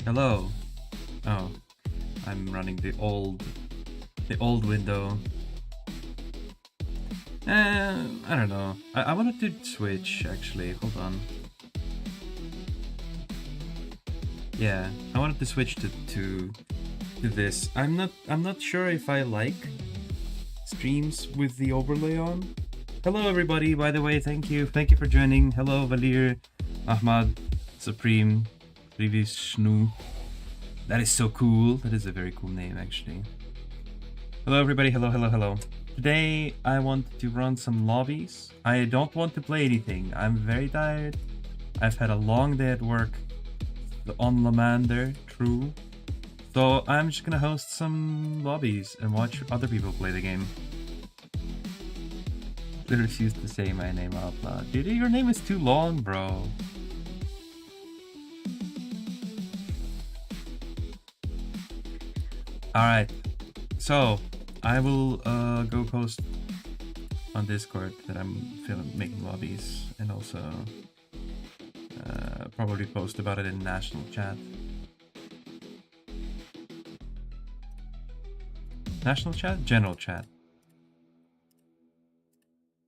Hello. Oh, I'm running the old window. I don't know. I wanted to switch actually. Hold on. Yeah, I wanted to switch to this. I'm not sure if I like streams with the overlay on. Hello everybody. By the way, thank you for joining. Hello Valir, Ahmad, Supreme, Rivishnu. That is so cool. That is a very cool name actually. Hello everybody. Hello. Today I want to run some lobbies. I don't want to play anything. I'm very tired. I've had a long day at work. On Lamander, true. So I'm just gonna host some lobbies and watch other people play the game. They refuse to say my name out loud. Dude, your name is too long, bro. Alright. So I will go post on Discord that I'm making lobbies, and also probably post about it in national chat. National chat? General chat.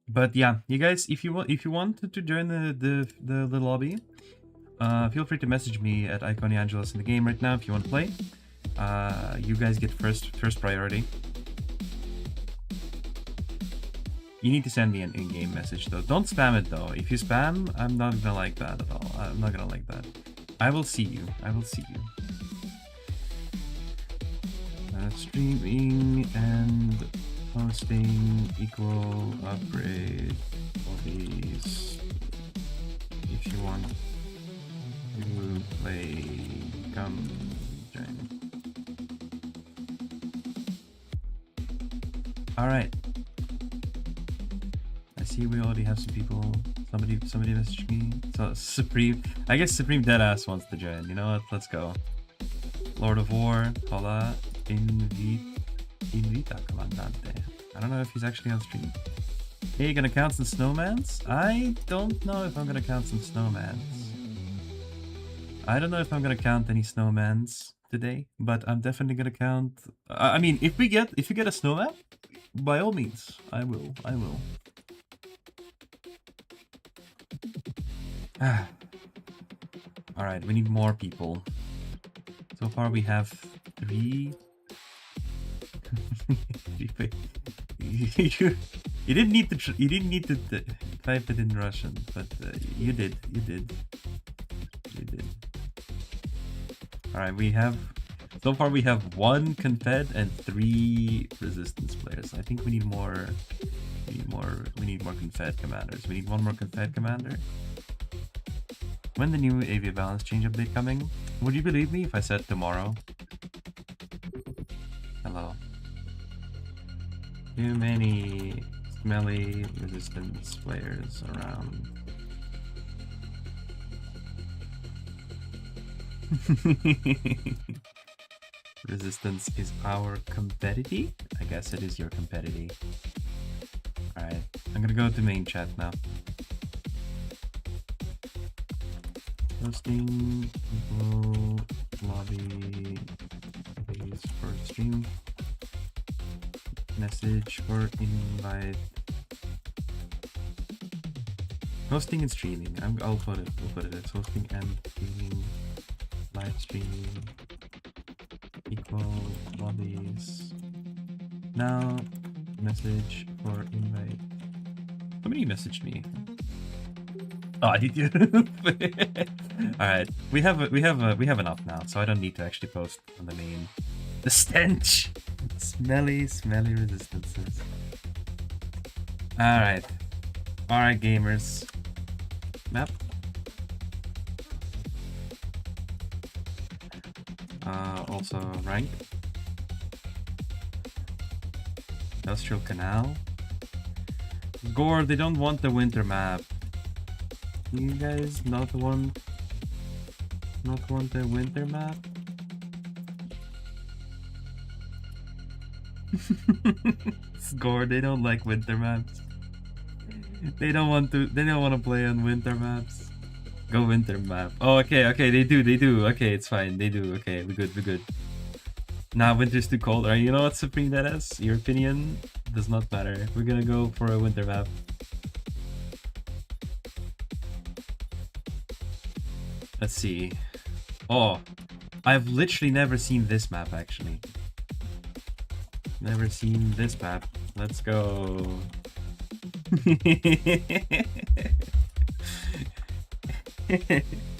But yeah, you guys, if you want to join the lobby, feel free to message me at Iconia Angelos in the game right now if you want to play. You guys get first priority. You need to send me an in-game message though. Don't spam it though. If you spam, I'm not gonna like that at all. I'm not gonna like that. I will see you. Streaming and posting equal upgrade lobbies. If you want to play, come join. Alright. I see we already have some people. Somebody messaged me. So Supreme, I guess Supreme Deadass wants to join. You know what? Let's go. Lord of War, hola, invita comandante. I don't know if he's actually on stream. Hey, you gonna count some snowmans? I don't know if I'm gonna count some snowmans. I don't know if I'm gonna count any snowmans today, but I'm definitely gonna count. I mean, if you get a snowman, by all means, I will. All right, we need more people. So far, we have 3. you didn't need to type it in Russian, but you did. All right, so far we have 1 Confed and 3 Resistance players. I think we need more. We need more Confed commanders. We need 1 more Confed commander. When the new AV balance change update coming? Would you believe me if I said tomorrow? Hello. Too many smelly resistance players around. Resistance is our competitive? I guess it is your competitive. Alright, I'm gonna go to main chat now. Hosting equal lobby please for stream. Message for invite. Hosting and streaming. I'll put it. It's hosting and streaming. Live stream. Equal lobbies. Now message for invite. Somebody messaged me. Oh, did you? All right, we have enough now, so I don't need to actually post on the main. The stench, smelly resistances. All right, gamers. Map. Also rank. Industrial Canal. Gore, they don't want the winter map. You guys not want the winter map? Score, they don't like winter maps. They don't want to play on winter maps. Go winter map. Oh, okay, okay, they do. Okay, it's fine, they do. Okay, we're good. Nah, winter's too cold. Alright, you know what, Supreme that is? Your opinion does not matter. We're gonna go for a winter map. Let's see. Oh, I've literally never seen this map, actually. Never seen this map. Let's go.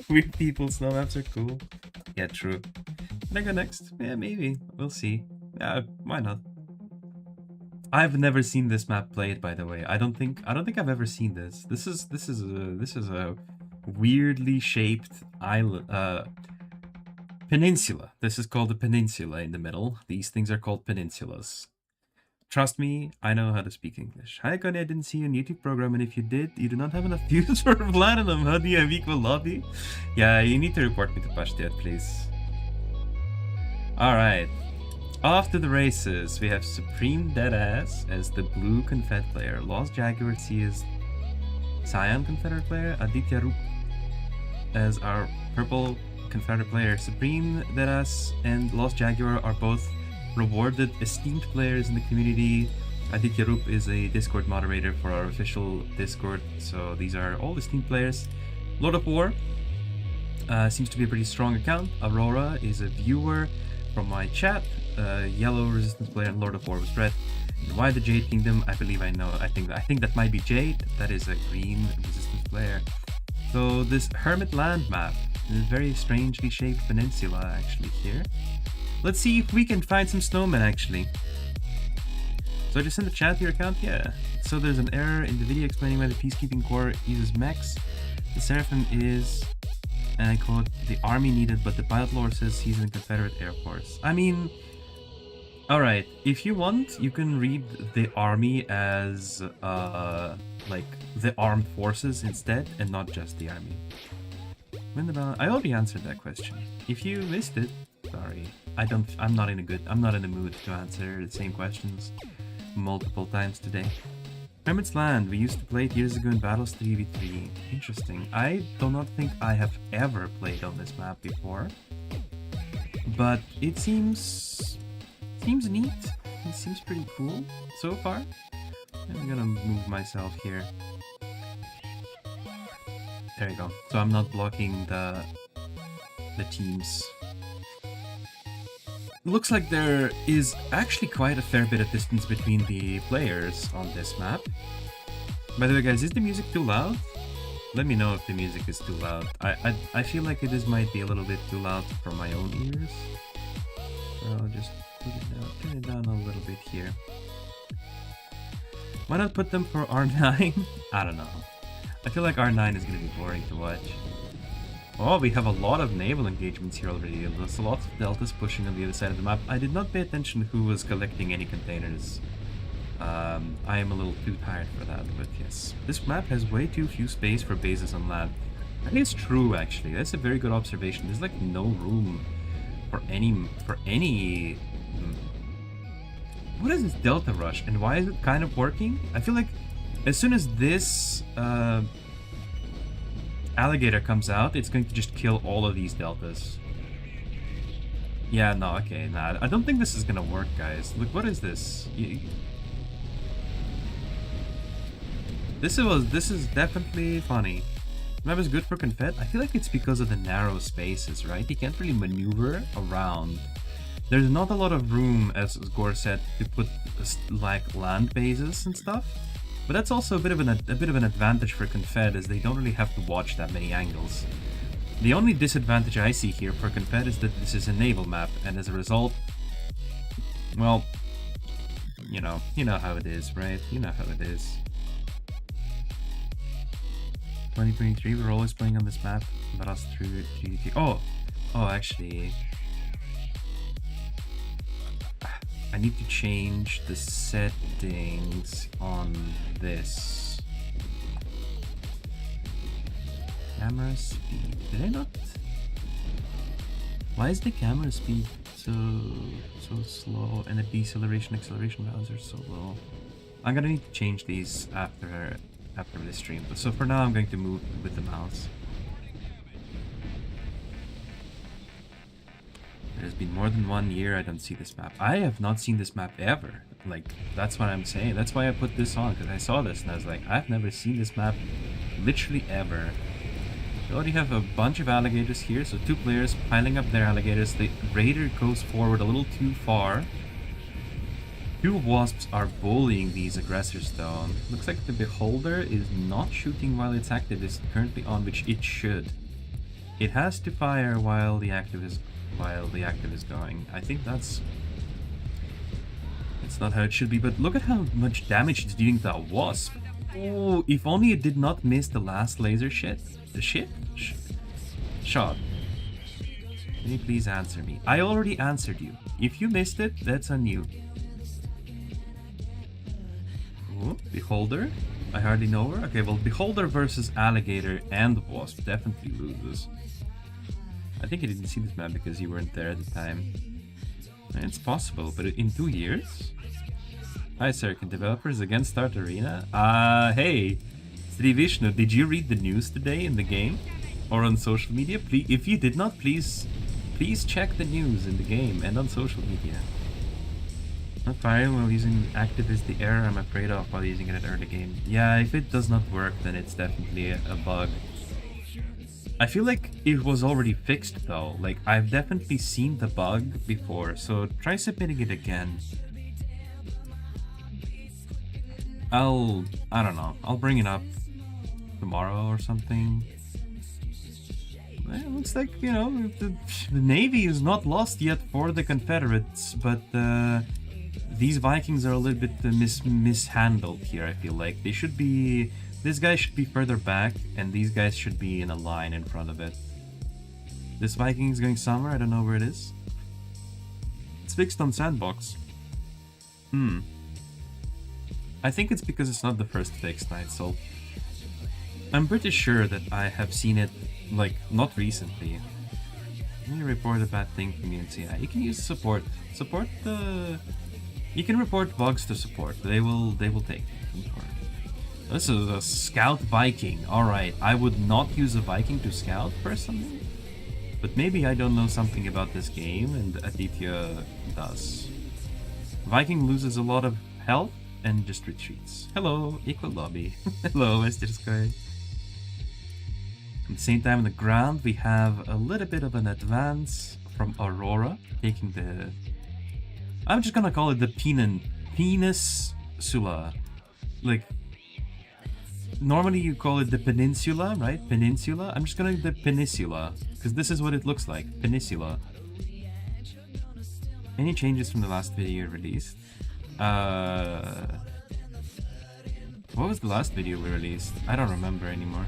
Weird people, snow maps are cool. Yeah, true. Can I go next? Yeah, maybe. We'll see. Yeah, why not? I've never seen this map played, by the way. I don't think I've ever seen this. This is a weirdly shaped island, peninsula. This is called a peninsula in the middle. These things are called peninsulas. Trust me, I know how to speak English. Hi, Iconia, I didn't see your YouTube program, and if you did, you do not have enough views for platinum. How do you have equal lobby? Yeah, you need to report me to Pashtiat, please. Alright. Off to the races. We have Supreme Deadass as the blue Confed player. Lost Jaguar C as Cyan Confederate player. Aditya Rup as our purple Confederate player. Supreme Deadass and Lost Jaguar are both rewarded esteemed players in the community. Aditya Rup is a Discord moderator for our official Discord, so these are all esteemed players. Lord of War seems to be a pretty strong account. Aurora is a viewer from my chat. Yellow Resistance player and Lord of War was red. And why the Jade Kingdom? I believe I know. I think that might be Jade. That is a green Resistance player. So this Hermit Land map is a very strangely shaped peninsula actually here. Let's see if we can find some snowmen actually. So I just sent the chat to your account? Yeah. So there's an error in the video explaining why the Peacekeeping Corps uses mechs. The Seraphim is, and I quote, the army needed, but the pilot lore says he's in Confederate Air Force. I mean, alright, if you want, you can read the army as, like, the armed forces instead, and not just the army. Win the balance. I already answered that question. If you missed it, sorry. I'm not in the mood to answer the same questions multiple times today. Hermit's Land, we used to play it years ago in Battles 3v3. Interesting. I do not think I have ever played on this map before. But it seems neat. It seems pretty cool so far. I'm gonna move myself here. There you go. So I'm not blocking the teams. Looks like there is actually quite a fair bit of distance between the players on this map. By the way, guys, is the music too loud? Let me know if the music is too loud. I feel like it might be a little bit too loud for my own ears. So I'll just turn it down a little bit here. Why not put them for R9? I don't know. I feel like R9 is going to be boring to watch. Oh, we have a lot of naval engagements here already. There's a lot of deltas pushing on the other side of the map. I did not pay attention who was collecting any containers. I am a little too tired for that, but yes. This map has way too few space for bases on land. That is true, actually. That's a very good observation. There's like no room for any... What is this Delta Rush, and why is it kind of working? I feel like as soon as this alligator comes out, it's going to just kill all of these deltas. Yeah, no, okay, nah, I don't think this is gonna work, guys. Look, what is this? This is definitely funny. Map is good for Confed. I feel like it's because of the narrow spaces, right? You can't really maneuver around. There's not a lot of room, as Gore said, to put like land bases and stuff. But that's also a bit of an advantage for Confed, as they don't really have to watch that many angles. The only disadvantage I see here for Confed is that this is a naval map, and as a result, well, you know how it is, right? You know how it is. 2023, we're always playing on this map, but us through GDT. Oh, actually, I need to change the settings on this. Camera speed. Did I not? Why is the camera speed so slow and the deceleration acceleration values are so low? I'm gonna need to change these after this stream. So for now, I'm going to move with the mouse. been more than 1 year I don't see this map. I have not seen this map ever. Like, that's what I'm saying. That's why I put this on, because I saw this and I was like, I've never seen this map literally ever. We already have a bunch of alligators here, so 2 players piling up their alligators. The raider goes forward a little too far. 2 wasps are bullying these aggressors though. Looks like the beholder is not shooting while its active is currently on, which it should. It has to fire while the active is going. I think that's not how it should be, but look at how much damage it's doing to that wasp. Oh, if only it did not miss the last laser shot. Can you please answer me? I already answered you. If you missed it, that's on you. Oh, beholder? I hardly know her. Okay, well, beholder versus alligator and wasp definitely loses. I think you didn't see this map because you weren't there at the time. It's possible, but in 2 years? Hi, sir. Can developers again start Arena? Hey, Sri Vishnu, did you read the news today in the game? Or on social media? Please, if you did not, please check the news in the game and on social media. Not firing while using active is the error I'm afraid of while using it at early game. Yeah, if it does not work, then it's definitely a bug. I feel like it was already fixed though. Like, I've definitely seen the bug before, so try submitting it again. I don't know, I'll bring it up tomorrow or something. Well, it looks like, you know, the Navy is not lost yet for the Confederates, but these Vikings are a little bit mishandled here, I feel like. They should be... This guy should be further back, and these guys should be in a line in front of it. This Viking is going somewhere, I don't know where it is. It's fixed on Sandbox. I think it's because it's not the first fixed night, so... I'm pretty sure that I have seen it, like, not recently. Let me report a bad thing from you and see. Yeah, you can use support. Support the... You can report bugs to support. They will take it. This is a scout Viking. Alright, I would not use a Viking to scout personally. But maybe I don't know something about this game and Aditya does. Viking loses a lot of health and just retreats. Hello, equal lobby. Hello, Mr. Sky. At the same time on the ground we have a little bit of an advance from Aurora, taking the... I'm just gonna call it the Peninsula. Like, normally you call it the Peninsula, right? Peninsula? I'm just gonna do the Peninsula, because this is what it looks like. Peninsula. Any changes from the last video released? What was the last video we released? I don't remember anymore.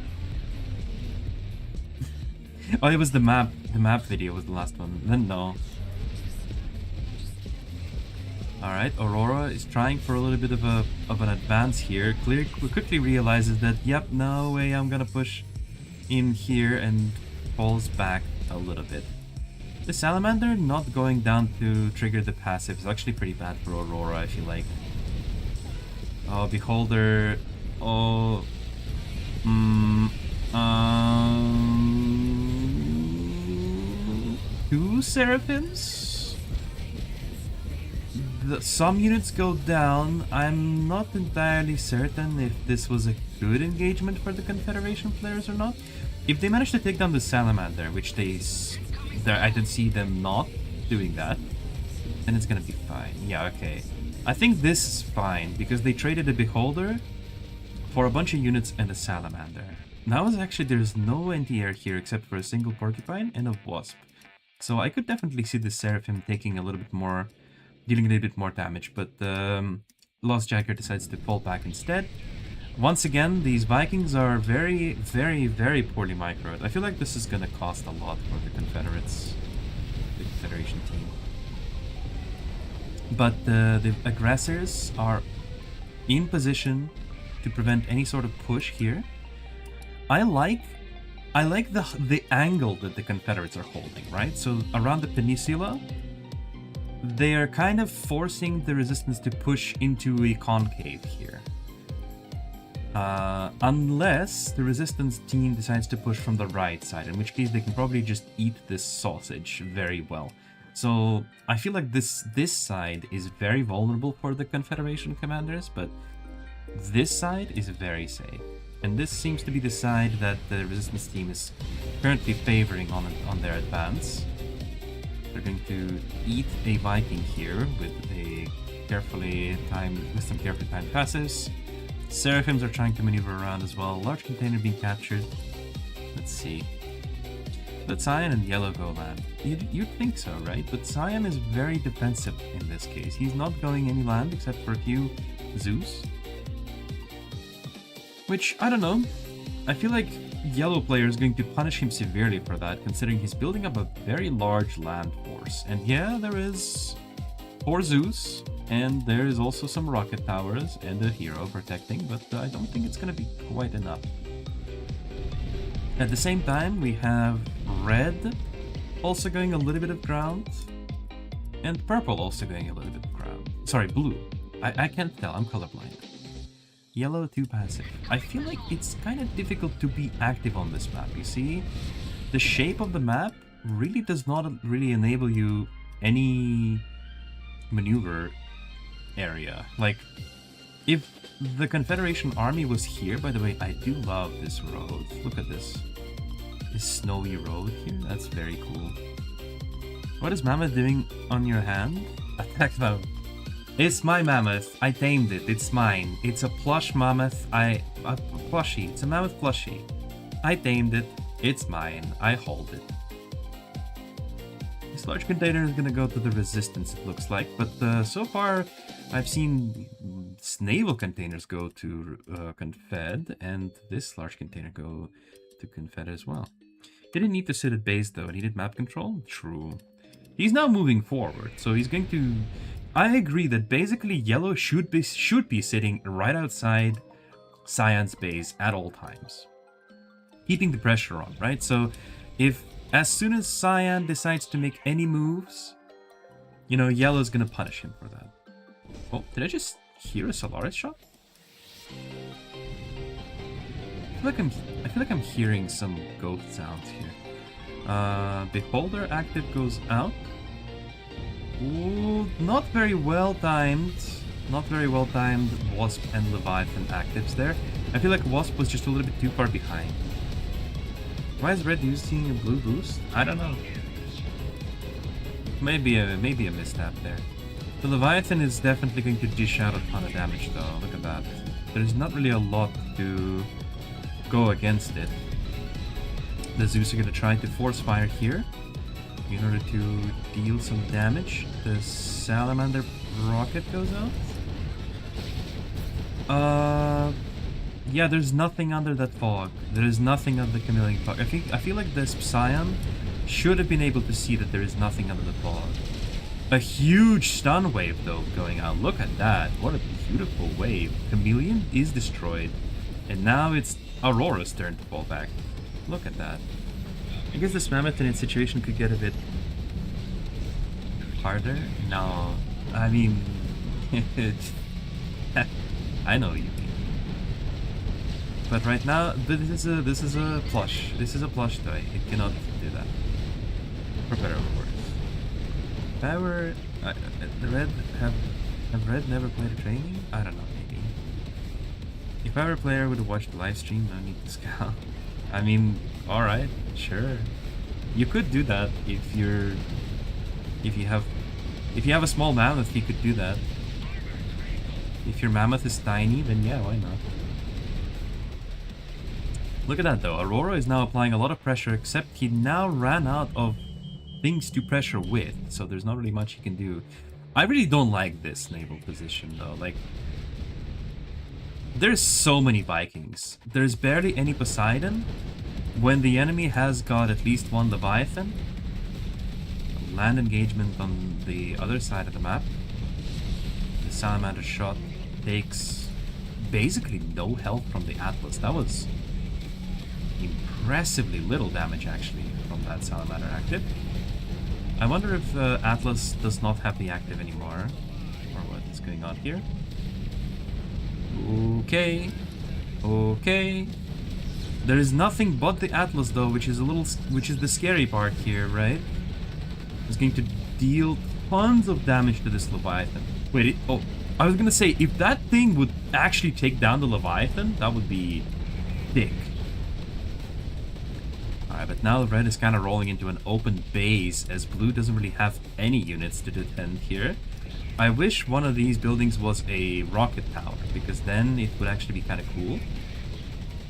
Oh, it was the map. The map video was the last one. Then no. Alright, Aurora is trying for a little bit of an advance here. Quickly realizes that, yep, no way I'm gonna push in here, and falls back a little bit. The Salamander not going down to trigger the passive is actually pretty bad for Aurora, I feel like. Oh, Beholder. Oh. Two Seraphims? Some units go down. I'm not entirely certain if this was a good engagement for the Confederation players or not. If they manage to take down the Salamander, which I can see them not doing that, then it's gonna be fine. Yeah, okay. I think this is fine, because they traded a Beholder for a bunch of units and a Salamander. Now there's no anti-air here except for a single Porcupine and a Wasp. So I could definitely see the Seraphim taking a little bit more, dealing a little bit more damage, but Lost Jacker decides to fall back instead. Once again, these Vikings are very, very, very poorly microed. I feel like this is gonna cost a lot for the Confederates, the Confederation team. But the aggressors are in position to prevent any sort of push here. I like the angle that the Confederates are holding, right? So around the peninsula, they are kind of forcing the resistance to push into a concave here. Unless the resistance team decides to push from the right side, in which case they can probably just eat this sausage very well. So I feel like this side is very vulnerable for the Confederation commanders, but this side is very safe. And this seems to be the side that the Resistance team is currently favoring on their advance. They're going to eat a Viking here with some carefully timed passes. Seraphims are trying to maneuver around as well. Large container being captured. Let's see. Let Cyan and Yellow go land. You'd think so, right? But Cyan is very defensive in this case. He's not going any land except for a few Zeus. Which, I don't know. I feel like Yellow player is going to punish him severely for that, considering he's building up a very large land force. And yeah, there is 4 Zeus, and there is also some rocket towers and a hero protecting, but I don't think it's going to be quite enough. At the same time, we have red also going a little bit of ground, and purple also going a little bit of ground. Sorry, blue. I can't tell, I'm colorblind. Yellow 2 passive. I feel like it's kind of difficult to be active on this map, you see? The shape of the map really does not really enable you any maneuver area. Like, if the Confederation army was here, by the way, I do love this road. Look at this. This snowy road here, that's very cool. What is Mammoth doing on your hand? Attack Mammoth. It's my mammoth. I tamed it. It's mine. It's a plush mammoth. A plushie. It's a mammoth plushie. I tamed it. It's mine. I hold it. This large container is gonna go to the Resistance, it looks like. But so far, I've seen naval containers go to Confed, and this large container go to Confed as well. He didn't need to sit at base though. Needed map control? True. He's now moving forward, so he's going to... I agree that basically Yellow should be sitting right outside Cyan's base at all times, keeping the pressure on, right? So if as soon as Cyan decides to make any moves, you know, Yellow's gonna punish him for that. Oh, did I just hear a Solaris shot? I feel like I'm hearing some ghost sounds here. Beholder active goes out. Ooh, not very well timed. Not very well timed Wasp and Leviathan actives there. I feel like Wasp was just a little bit too far behind. Why is Red using a blue boost? I don't know. Maybe a misstep there. The Leviathan is definitely going to dish out a ton of damage though. Look at that. There's not really a lot to go against it. The Zeus are going to try to force fire here in order to deal some damage. The Salamander rocket goes out. Yeah, there's nothing under that fog. There is nothing under the chameleon fog. I feel like this Psion should have been able to see that there is nothing under the fog. A huge stun wave though going out. Look at that. What a beautiful wave. Chameleon is destroyed. And now it's Aurora's turn to fall back. Look at that. I guess this Mammoth in its situation could get a bit harder. No, I mean, I know what you mean. But right now, this is a plush. This is a plush toy. It cannot do that. For better or worse. If I were the Red have Red never played a training? I don't know. Maybe. If I were a player, I would have watched the live stream. No need to scout. I mean, all right, sure. You could do that if you have a small mammoth. You could do that. If your mammoth is tiny, then yeah, why not? Look at that though. Aurora is now applying a lot of pressure, except he now ran out of things to pressure with, so there's not really much he can do. I really don't like this naval position though. Like, there's so many Vikings. There's barely any Poseidon. When the enemy has got at least one Leviathan. Land engagement on the other side of the map. The Salamander shot takes basically no health from the Atlas. That was impressively little damage actually from that Salamander active. I wonder if Atlas does not have the active anymore, or what is going on here. Okay, okay. There is nothing but the Atlas though, which is the scary part here, right? It's going to deal tons of damage to this Leviathan. Wait, oh, I was gonna say, if that thing would actually take down the Leviathan, that would be thick. Alright, but now red is kind of rolling into an open base, as blue doesn't really have any units to defend here. I wish one of these buildings was a rocket tower, because then it would actually be kind of cool.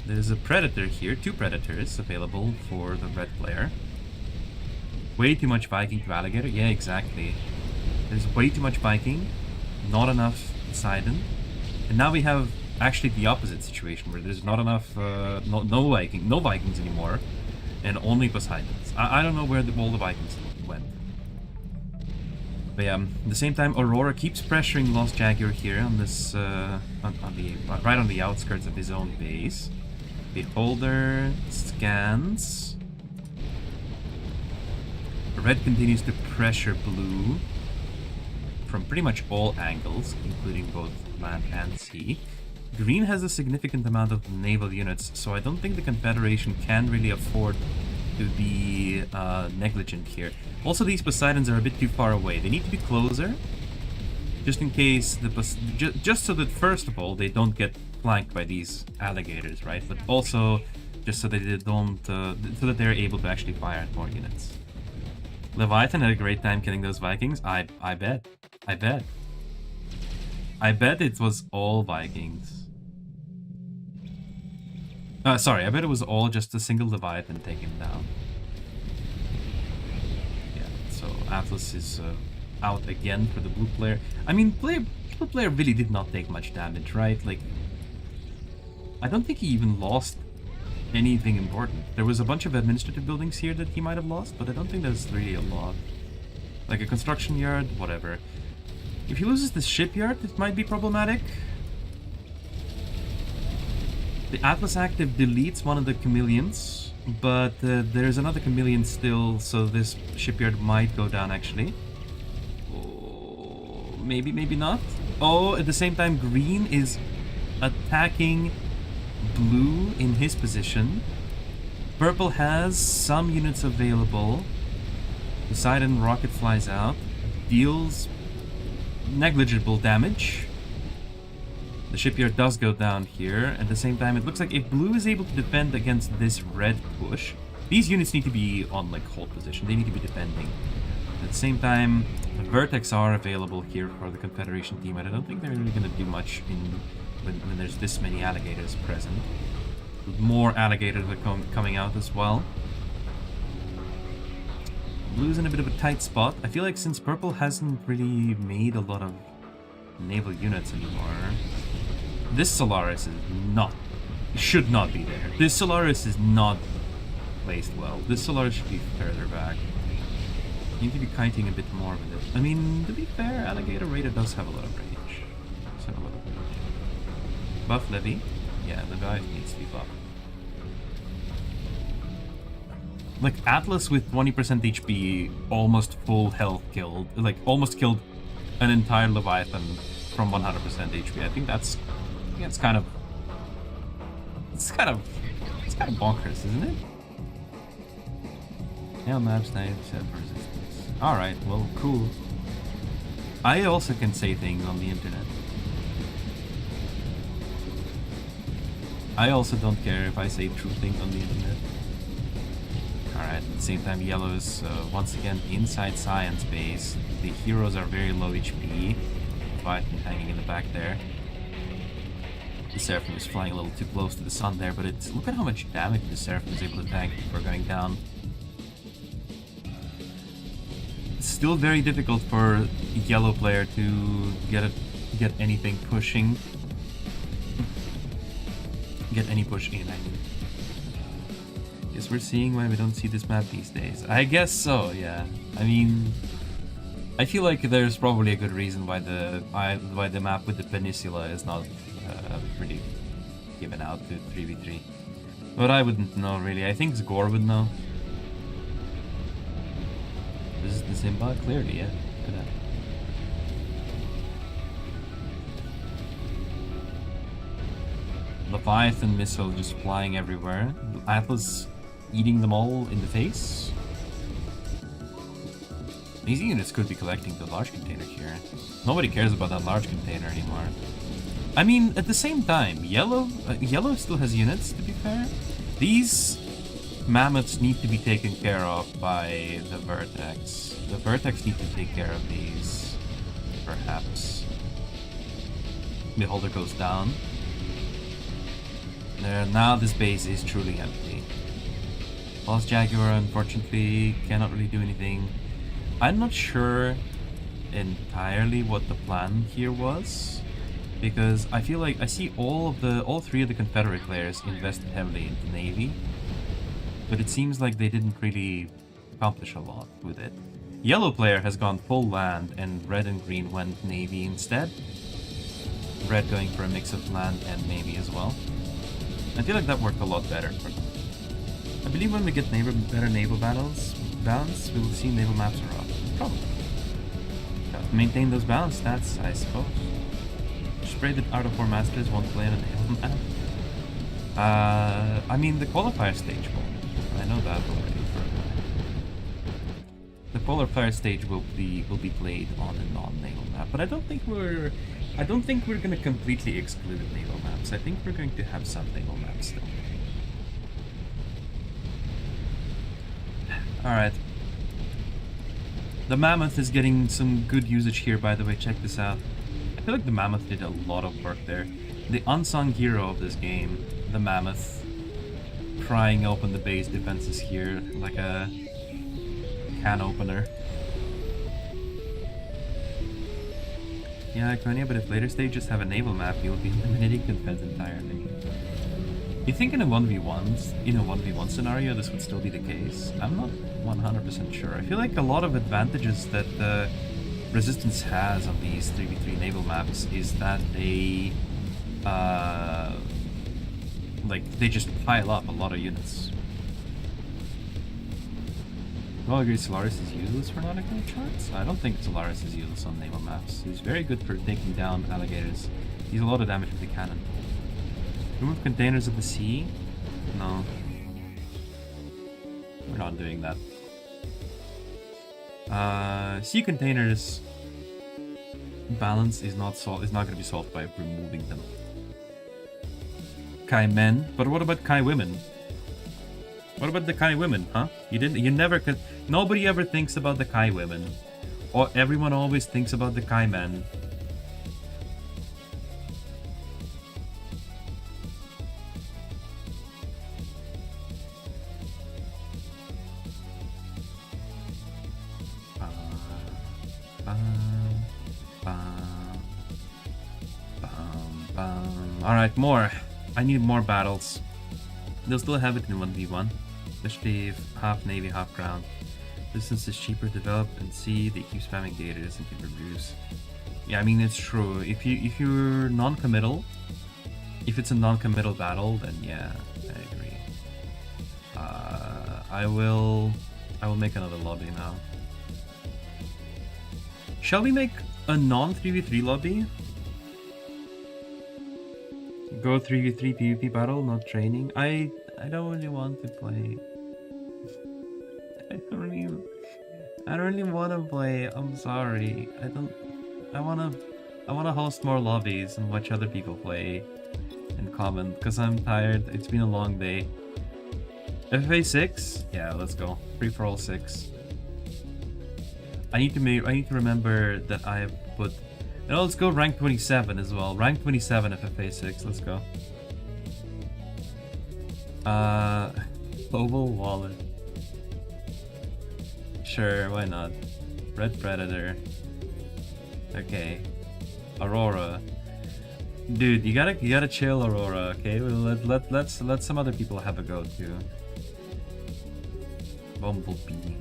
There's a predator here, 2 predators available for the red player. Way too much Viking to alligator, yeah, exactly. There's way too much Viking, not enough Poseidon. And now we have actually the opposite situation, where there's not enough, no Vikings anymore, and only Poseidons. I don't know where all the Vikings went. But yeah, at the same time, Aurora keeps pressuring Lost Jaguar here on this, right on the outskirts of his own base. Beholder scans. Red continues to pressure blue from pretty much all angles, including both land and sea. Green has a significant amount of naval units, so I don't think the Confederation can really afford to be negligent here. Also, these Poseidons are a bit too far away. They need to be closer, just in case just so that, first of all, they don't get flanked by these alligators, right? But also just so that they don't, so that they're able to actually fire at more units. Leviathan had a great time killing those Vikings. I bet it was all Vikings. Sorry, I bet it was all just a single Leviathan taken down. Yeah, so Atlas is out again for the blue player. I mean, blue player really did not take much damage, right? Like, I don't think he even lost anything important. There was a bunch of administrative buildings here that he might have lost, but I don't think there's really a lot. Like a construction yard, whatever. If he loses the shipyard, it might be problematic. The Atlas active deletes one of the chameleons, but there's another chameleon still, so this shipyard might go down actually. Oh, maybe not. Oh, at the same time, green is attacking blue in his position. Purple has some units available. Poseidon rocket flies out, deals negligible damage. The shipyard does go down here. At the same time, it looks like if blue is able to defend against this red push, these units need to be on like hold position. They need to be defending. At the same time, the vertex are available here for the Confederation team, and I don't think they're really going to do much when there's this many alligators present. More alligators are coming out as well. Blue's in a bit of a tight spot. I feel like since purple hasn't really made a lot of naval units anymore, this Solaris should not be there. This Solaris is not placed well. This Solaris should be further back. You need to be kiting a bit more with it. I mean, to be fair, Alligator Raider does have a lot of range. Buff Levy? Yeah, the guy needs to be buffed. Like, Atlas with 20% HP, almost full health killed. Like, almost killed an entire Leviathan from 100% HP. I think that's kind of... It's kind of bonkers, isn't it? Yeah, maps 90% resistance. Alright, well, cool. I also can say things on the internet. I also don't care if I say true things on the internet. Alright, at the same time, yellow is once again inside science base. The heroes are very low HP. Leviathan hanging in the back there. The Seraphim is flying a little too close to the sun there, but look at how much damage the Seraphim is able to tank before going down. It's still very difficult for a yellow player to get anything pushing. Get any push in, I mean. Guess we're seeing why we don't see this map these days. I guess so, yeah. I mean, I feel like there's probably a good reason why the map with the peninsula is not really given out to 3v3. But I wouldn't know, really. I think Zgor would know. This is the same bot, clearly, yeah. Look at that. Leviathan missile just flying everywhere. Atlas eating them all in the face. These units could be collecting the large container here. Nobody cares about that large container anymore. I mean, at the same time, yellow still has units, to be fair. These mammoths need to be taken care of by the vertex. The vertex need to take care of these, perhaps. Beholder goes down. There, now this base is truly empty. Lost Jaguar, unfortunately, cannot really do anything. I'm not sure entirely what the plan here was, because I feel like I see all three of the Confederate players invested heavily into Navy, but it seems like they didn't really accomplish a lot with it. Yellow player has gone full land, and red and green went Navy instead. Red going for a mix of land and Navy as well. I feel like that worked a lot better for them. I believe when we get better naval balance, we will see naval maps are up. Probably. Maintain those balance stats, I suppose. Spray that out of 4 masters won't play on a naval map. I mean, the qualifier stage won't. I know that already. The qualifier stage will be played on a non-naval map, but I don't think we're going to completely exclude naval maps. I think we're going to have some naval maps still. Alright. The Mammoth is getting some good usage here, by the way. Check this out. I feel like the Mammoth did a lot of work there. The unsung hero of this game, the Mammoth, prying open the base defenses here like a can opener. Yeah, Iconia, but if later stages have a naval map, you'll be eliminating Confeds entirely. You think in a 1v1 scenario this would still be the case? I'm not 100% sure. I feel like a lot of advantages that the Resistance has on these 3v3 naval maps is that they they just pile up a lot of units. Well, I agree Solaris is useless for nautical charts. I don't think Solaris is useless on naval maps. He's very good for taking down alligators. He's a lot of damage with the cannon. Remove containers of the sea? No. We're not doing that. Sea containers balance is not going to be solved by removing them. Kai men, but what about Kai women? What about the Kai women, huh? Nobody ever thinks about the Kai women. Or everyone always thinks about the Kai men. Alright, more. I need more battles. They'll still have it in 1v1. Especially if half navy, half ground. Distance is cheaper to develop, and see they keep spamming gators and keep reviews. Yeah, I mean it's true. If you're non-committal, if it's a non-committal battle, then yeah, I agree. I will make another lobby now. Shall we make a non-3v3 lobby? Go 3v3 PvP battle, not training. I don't really want to play. I don't really want to play. I'm sorry. I wanna host more lobbies and watch other people play and comment because I'm tired. It's been a long day. FFA 6? Yeah, let's go. Free for all 6. I need to remember that I have put. No, let's go rank 27 as well. Rank 27 FFA 6. Let's go. Global wallet. Sure, why not? Red Predator. Okay. Aurora. Dude, you gotta chill, Aurora. Okay, well, let some other people have a go too. Bumblebee.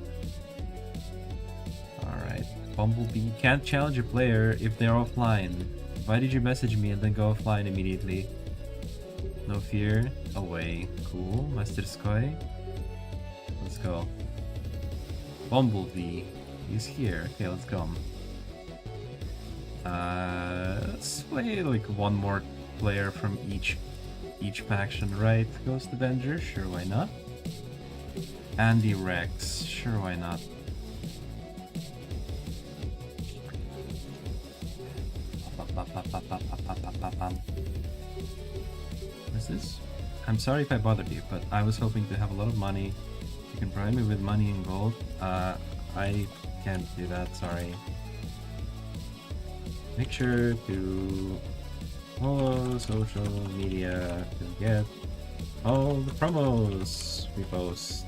Alright. Bumblebee can't challenge a player if they're offline. Why did you message me and then go offline immediately? No fear. Away. Cool. Master Skoy. Let's go. Bumblebee. He's here. Okay, let's go. Let's play like one more player from each faction, right? Ghost Avenger, sure, why not? Andy Rex, sure, why not? What's this? I'm sorry if I bothered you, but I was hoping to have a lot of money. You can provide me with money and gold. I can't do that, sorry. Make sure to follow social media to get all the promos we post.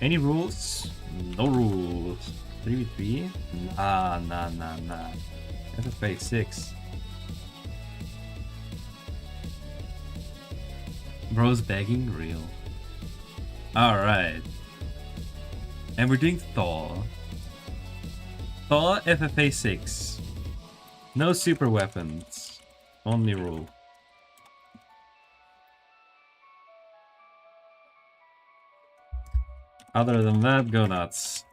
Any rules? No rules. 3v3? Nah. FFA 6. Bro's begging? Real. Alright. And we're doing Thaw. Thaw FFA 6. No super weapons. Only rule. Other than that, go nuts.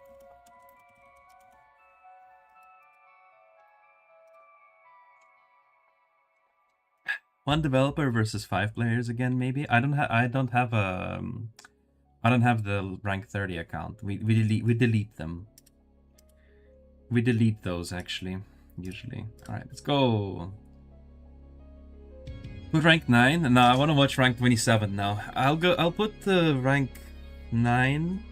One developer versus 5 players again, maybe. I don't have the rank 30 account. We delete them. We delete those actually, usually. All right, let's go. Put rank 9. No, I want to watch rank 27 now. I'll put the rank 9.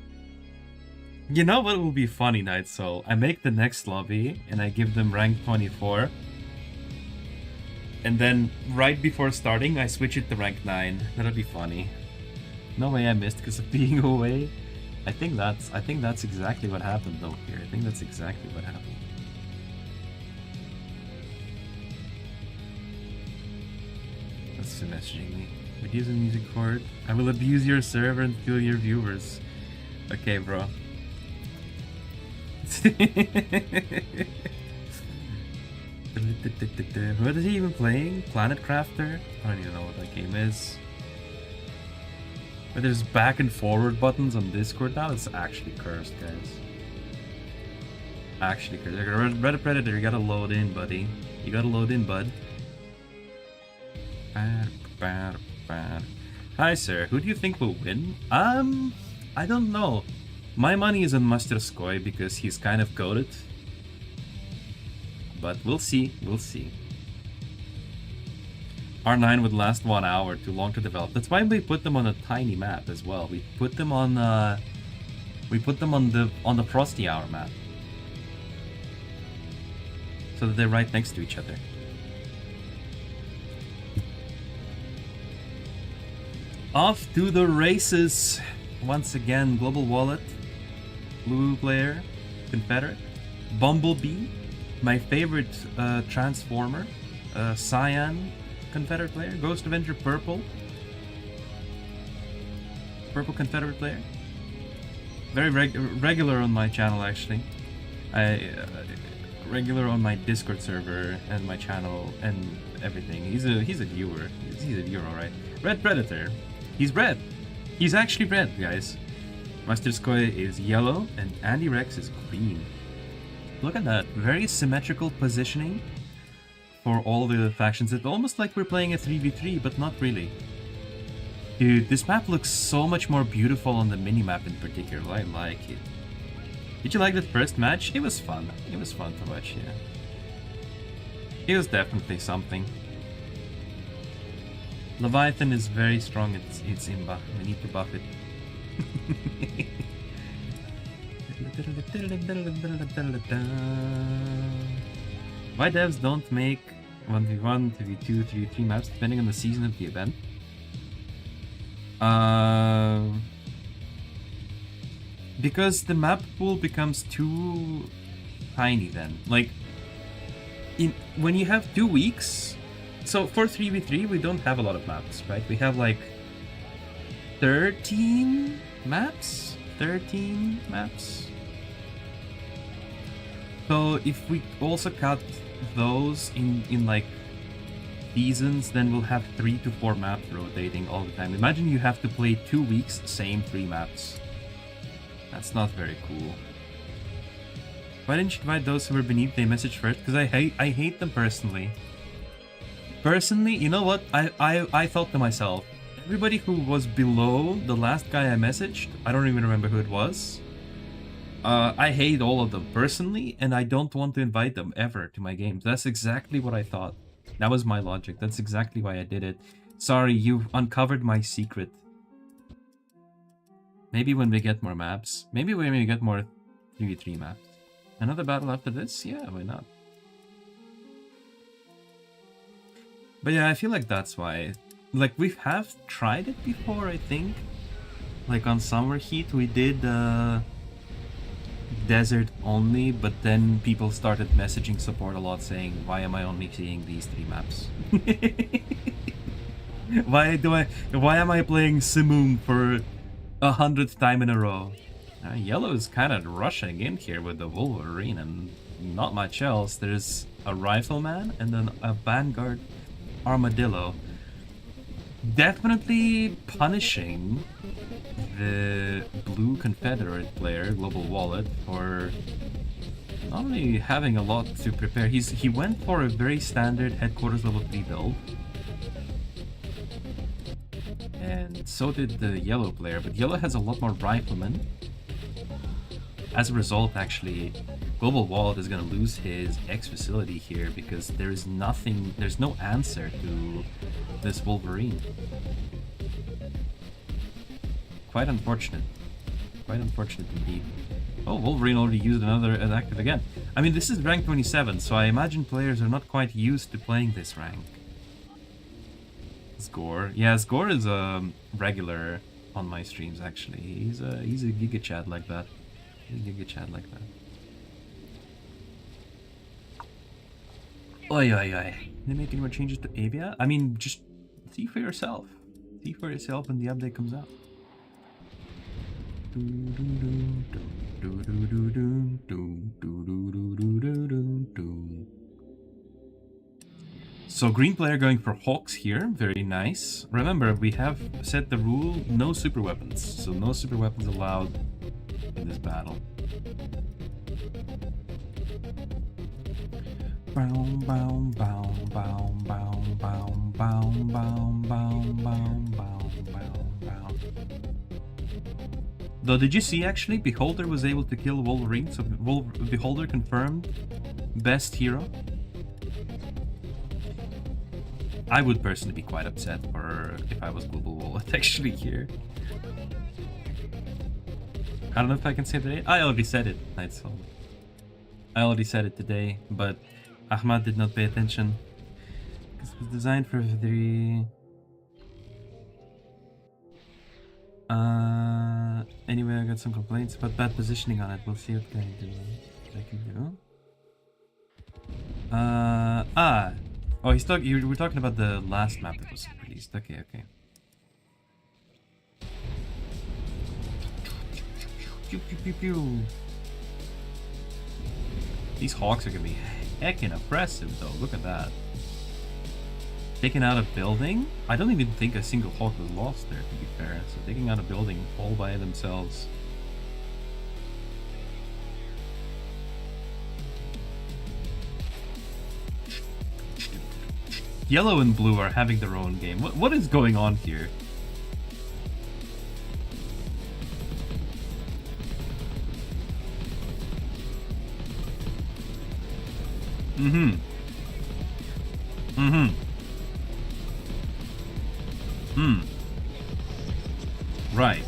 You know what will be funny, Night Soul? I make the next lobby and I give them rank 24. And then right before starting, I switch it to rank 9. That'll be funny. No way I missed because of being away. I think that's exactly what happened though here. I think that's exactly what happened. That's messaging me. Reduce the music chord. I will abuse your server and kill your viewers. Okay, bro. What is he even playing? Planet Crafter? I don't even know what that game is. But there's back and forward buttons on Discord now. It's actually cursed, guys. Actually cursed. Red Predator, you gotta load in, buddy. You gotta load in, bud. Hi, sir. Who do you think will win? I don't know. My money is on Masterskoy because he's kind of goated. But we'll see, we'll see. R9 would last 1 hour, too long to develop. That's why we put them on a tiny map as well. We put them on the Frosty Hour map. So that they're right next to each other. Off to the races! Once again, Global Wallet, Blue Player, Confederate, Bumblebee, my favorite Transformer, Cyan, Confederate player, Ghost Avenger Purple, Purple Confederate player. Very regular on my channel actually. Regular on my Discord server and my channel and everything. He's a viewer. He's a viewer, alright. Red Predator. He's red. He's actually red, guys. Masterskoy is yellow and Andy Rex is green. Look at that. Very symmetrical positioning for all the factions. It's almost like we're playing a 3v3, but not really. Dude, this map looks so much more beautiful on the minimap in particular. I like it. Did you like the first match? It was fun. It was fun to watch, yeah. It was definitely something. Leviathan is very strong. It's Imba. We need to buff it. Why devs don't make 1v1, 2v2, 3v3 maps depending on the season of the event? Because the map pool becomes too tiny then. Like, when you have 2 weeks, so for 3v3 we don't have a lot of maps, right? We have like 13 maps? 13 maps? So if we also cut those in like seasons, then we'll have 3 to 4 maps rotating all the time. Imagine you have to play 2 weeks, same 3 maps. That's not very cool. Why didn't you invite those who were beneath the message first? Because I hate them personally. Personally, you know what? I thought to myself, everybody who was below the last guy I messaged, I don't even remember who it was. I hate all of them personally, and I don't want to invite them ever to my games. That's exactly what I thought. That was my logic. That's exactly why I did it. Sorry, you've uncovered my secret. Maybe when we get more maps. Maybe when we get more 3v3 maps. Another battle after this? Yeah, why not? But yeah, I feel like that's why. Like, we have tried it before, I think. Like, on Summer Heat, we did desert only, but then people started messaging support a lot saying, why am I only seeing these 3 maps? Why am I playing Simoom for 100th time in a row? Yellow is kind of rushing in here with the Wolverine and not much else. There's a Rifleman and then a Vanguard Armadillo. Definitely punishing the blue Confederate player, Global Wallet, for not only having a lot to prepare. He went for a very standard headquarters level 3 build. And so did the yellow player, but yellow has a lot more riflemen. As a result, actually, Global Wallet is going to lose his X facility here because there's no answer to this Wolverine. Quite unfortunate. Quite unfortunate indeed. Oh, Wolverine already used another active again. I mean, this is rank 27, so I imagine players are not quite used to playing this rank. Score. Yeah, Score is a regular on my streams, actually. He's a Giga Chad like that. Oi, oi, oi. They make any more changes to Avia? I mean, just see for yourself. See for yourself when the update comes out. So green player going for Hawks here, very nice. Remember, we have set the rule, no super weapons. So no super weapons allowed in this battle. Though, did you see actually, Beholder was able to kill Wolverine, so Beholder confirmed best hero. I would personally be quite upset if I was Global Wallet actually here. I don't know if I can say today. I already said it, Nightsoul. I already said it today, but Ahmad did not pay attention. Because it was designed for the... Anyway, I got some complaints about bad positioning on it. We'll see what I can do. Oh, you were talking about the last map that was released. Okay. Pew, pew, pew, pew. These Hawks are gonna be heckin' oppressive though, look at that. Taking out a building? I don't even think a single Hawk was lost there, to be fair. So taking out a building all by themselves. Yellow and blue are having their own game. What is going on here? Right.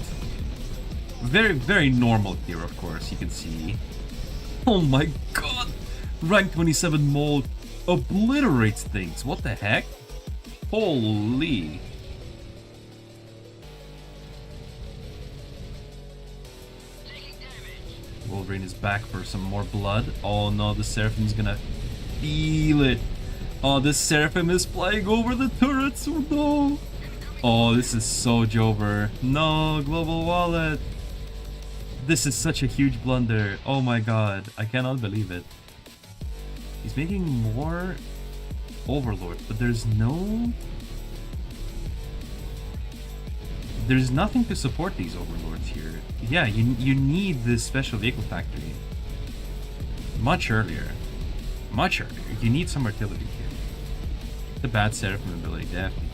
Very, very normal here, of course, you can see. Oh my god! Rank 27 Mole obliterates things. What the heck? Holy. Wolverine is back for some more blood. Oh no, the Seraphim's gonna feel it. Oh, this Seraphim is flying over the turrets. Oh no. Oh, this is so Jover. No, Global Wallet. This is such a huge blunder. Oh my god, I cannot believe it. He's making more Overlords, but there's nothing to support these Overlords here. Yeah, you need this special vehicle factory much earlier. You need some artillery here. The bad Seraphim ability, definitely.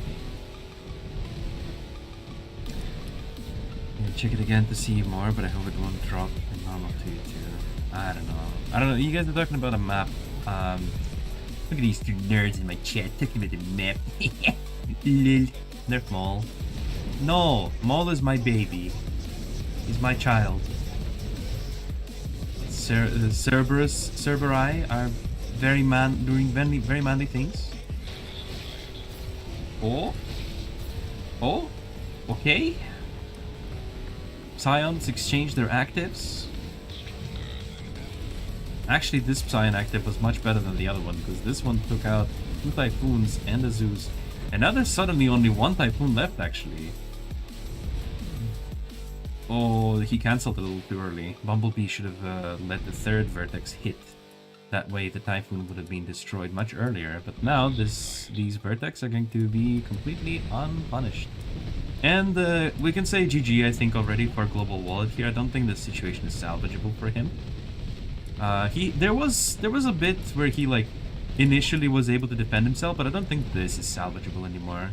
Check it again to see more, but I hope it won't drop enough. I'm up to you too. I don't know. You guys are talking about a map. Look at these two nerds in my chat talking about the map. Lil. Nerf Maul. No, Maul is my baby. He's my child. Cerberi are doing very manly things. Oh, okay. Scions exchange their actives. Actually, this Scion active was much better than the other one, because this one took out 2 Typhoons and a Zeus. And now there's suddenly only 1 Typhoon left, actually. Oh, he cancelled a little too early. Bumblebee should have let the 3rd Vertex hit. That way the Typhoon would have been destroyed much earlier. But now these Vertex are going to be completely unpunished. And we can say GG, I think, already for Global Wallet here. I don't think the situation is salvageable for him. There was a bit where he like initially was able to defend himself, but I don't think this is salvageable anymore.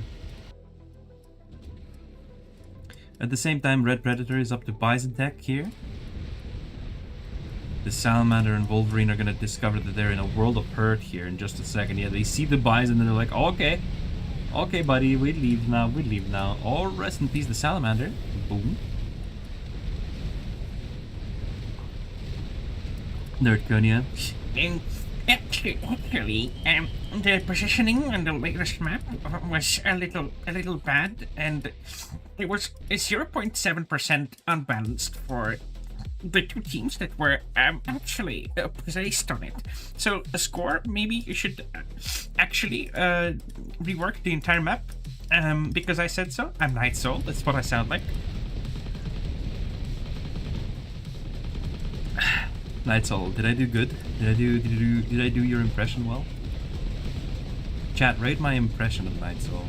At the same time, Red Predator is up to Bison Tech here. The Salamander and Wolverine are gonna discover that they're in a world of hurt here in just a second. Yeah, they see the Bison and they're like, oh, okay, buddy, we leave now. Oh, rest in peace, the Salamander. Boom. Iconia. Actually, the positioning on the latest map was a little bad, and it was 0.7% unbalanced for the 2 teams that were actually placed on it. So the score, maybe you should actually rework the entire map, because I said so. I'm Night Soul, that's what I sound like. Night Soul, did I do good? Did I do your impression well? Chat, rate my impression of Night Soul.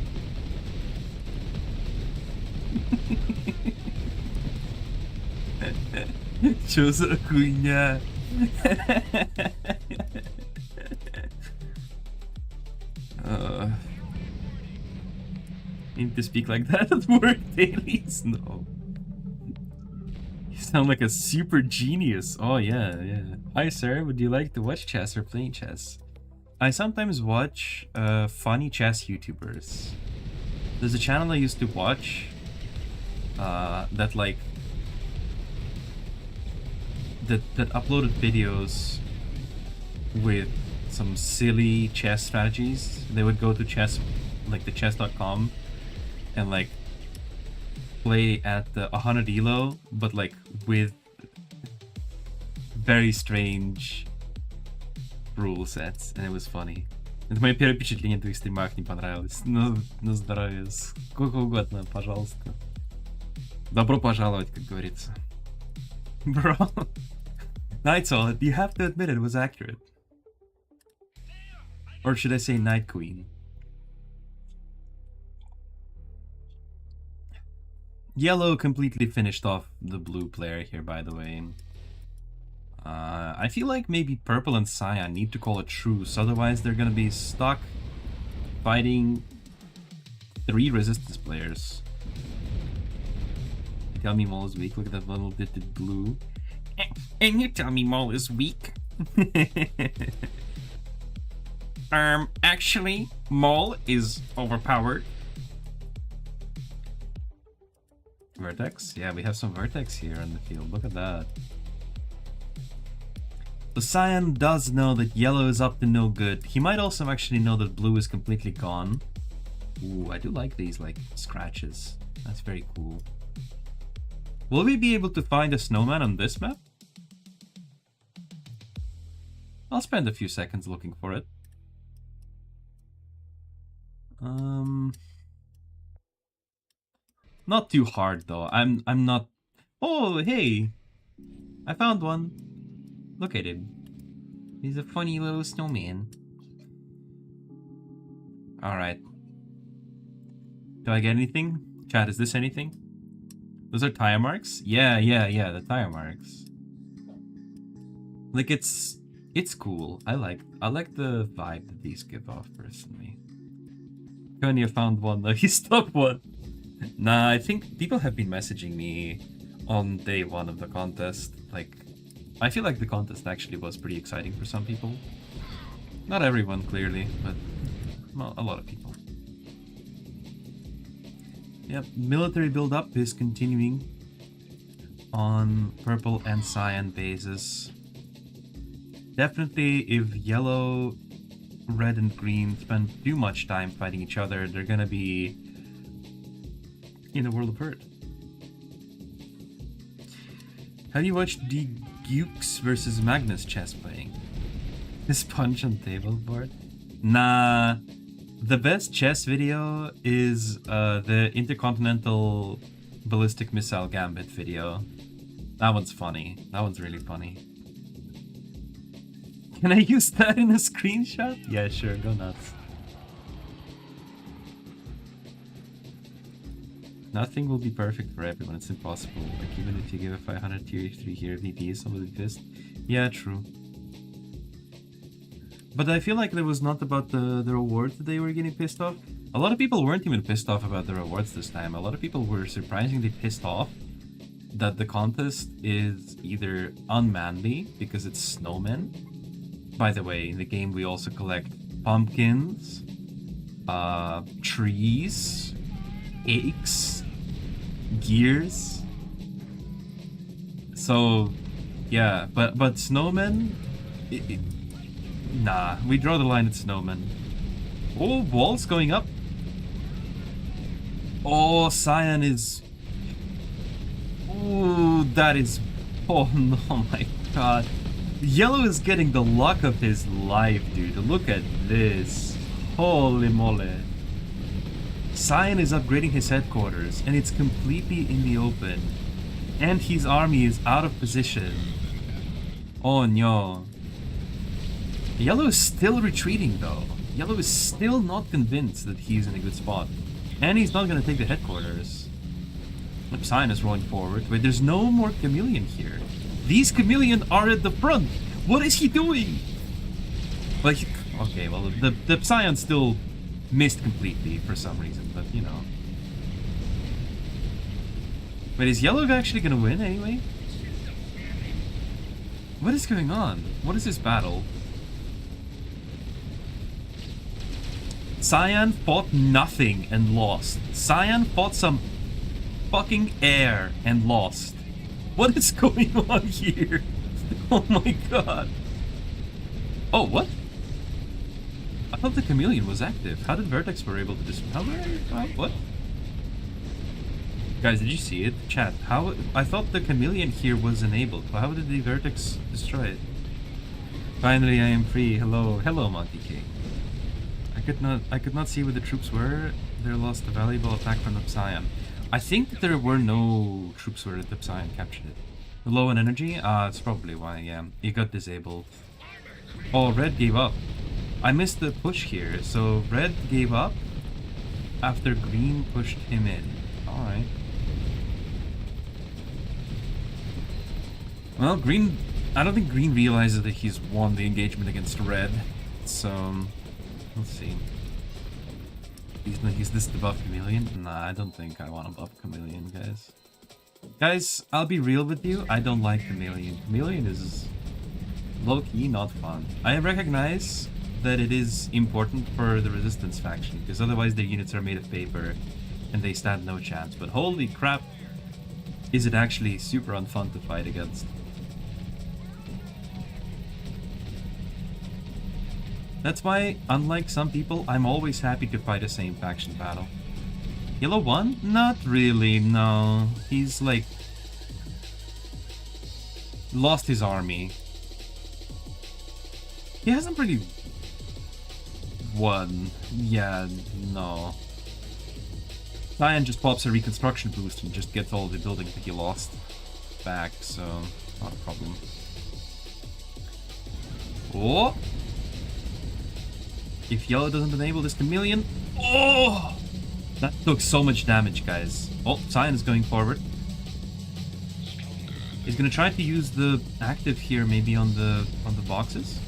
Chose Iconia. Need to speak like that at work, dailies? No. You sound like a super genius. Oh yeah. Hi sir, would you like to watch chess or play chess? I sometimes watch funny chess YouTubers. There's a channel I used to watch that like that uploaded videos with some silly chess strategies. They would go to chess, like the chess.com, and like play at the 100 elo, but like with very strange rule sets, and it was funny. Это мое первое впечатление о твоих стримах, не понравилось. Ну, на здоровье. Сколько угодно, пожалуйста. Добро пожаловать, как говорится. Bro. Night Soul, you have to admit it was accurate. Or should I say Night Queen? Yellow completely finished off the blue player here, by the way. I feel like maybe Purple and Cyan need to call a truce, otherwise they're gonna be stuck fighting 3 resistance players. You tell me Maul is weak, look at that little bit of blue. And you tell me Maul is weak? Actually, Maul is overpowered. Vertex? Yeah, we have some Vertex here in the field. Look at that. The Cyan does know that yellow is up to no good. He might also actually know that blue is completely gone. Ooh, I do like these, like, scratches. That's very cool. Will we be able to find a snowman on this map? I'll spend a few seconds looking for it. Not too hard though. I'm not. Oh, hey! I found one. Look at him. He's a funny little snowman. Alright. Do I get anything? Chat, is this anything? Those are tire marks? Yeah, the tire marks. Like it's cool. I like the vibe that these give off personally. Iconia found one though, he stopped one. Nah, I think people have been messaging me on day 1 of the contest, like I feel like the contest actually was pretty exciting for some people. Not everyone, clearly, but well, a lot of people. Yep, military build-up is continuing on purple and cyan bases. Definitely, if yellow, red, and green spend too much time fighting each other, they're gonna be in a world of hurt. Have you watched the Gukes versus Magnus chess playing? His punch on table board? Nah. The best chess video is the Intercontinental Ballistic Missile Gambit video. That one's funny. That one's really funny. Can I use that in a screenshot? Yeah, sure. Go nuts. Nothing will be perfect for everyone. It's impossible. Like, even if you give a 500 tier 3 here VP, somebody pissed. Yeah, true. But I feel like it was not about the rewards that they were getting pissed off. A lot of people weren't even pissed off about the rewards this time. A lot of people were surprisingly pissed off that the contest is either unmanly because it's snowmen. By the way, in the game we also collect pumpkins, trees, eggs, gears. So, yeah, but snowmen... Nah, we draw the line at snowmen. Oh, walls going up. Oh, cyan is... Oh, that is... Oh, no, my god. Yellow is getting the luck of his life, dude. Look at this. Holy moly. Cyan is upgrading his headquarters, and it's completely in the open. And his army is out of position. Oh, no. Yellow is still retreating, though. Yellow is still not convinced that he's in a good spot. And he's not going to take the headquarters. Cyan is rolling forward. Wait, there's no more chameleon here. These chameleon are at the front. What is he doing? Like, okay, well, the Cyan still missed completely for some reason, but you know. Wait, is Yellow actually going to win anyway? What is going on? What is this battle? Cyan fought nothing and lost. Cyan fought some fucking air and lost. What is going on here? Oh my god. Oh, what? I thought the chameleon was active. How did Vertex were able to what? Guys, did you see it? Chat, how? I thought the chameleon here was enabled. How did the Vertex destroy it? Finally, I am free. Hello. Hello, Monty King. I could not see where the troops were. They lost the valuable attack from the Cyan. I think there were no troops where the Cyan captured it. Low in energy? That's probably why, yeah. He got disabled. Oh, Red gave up. I missed the push here. So Red gave up after Green pushed him in. Alright. Well, Green... I don't think Green realizes that he's won the engagement against Red. So... let's see. He's this the buff chameleon? Nah, I don't think I want to buff chameleon, guys. Guys, I'll be real with you. I don't like chameleon. Chameleon is low-key not fun. I recognize that it is important for the resistance faction, because otherwise their units are made of paper and they stand no chance. But holy crap, is it actually super unfun to fight against. That's why, unlike some people, I'm always happy to fight a same faction battle. Yellow won? Not really, no. He's like... lost his army. He hasn't really... won. Yeah, no. Cyan just pops a reconstruction boost and just gets all the buildings that he lost back, so... not a problem. Oh! If Yellow doesn't enable this chameleon... oh! That took so much damage, guys. Oh, Cyan is going forward. He's gonna try to use the active here, maybe on the boxes.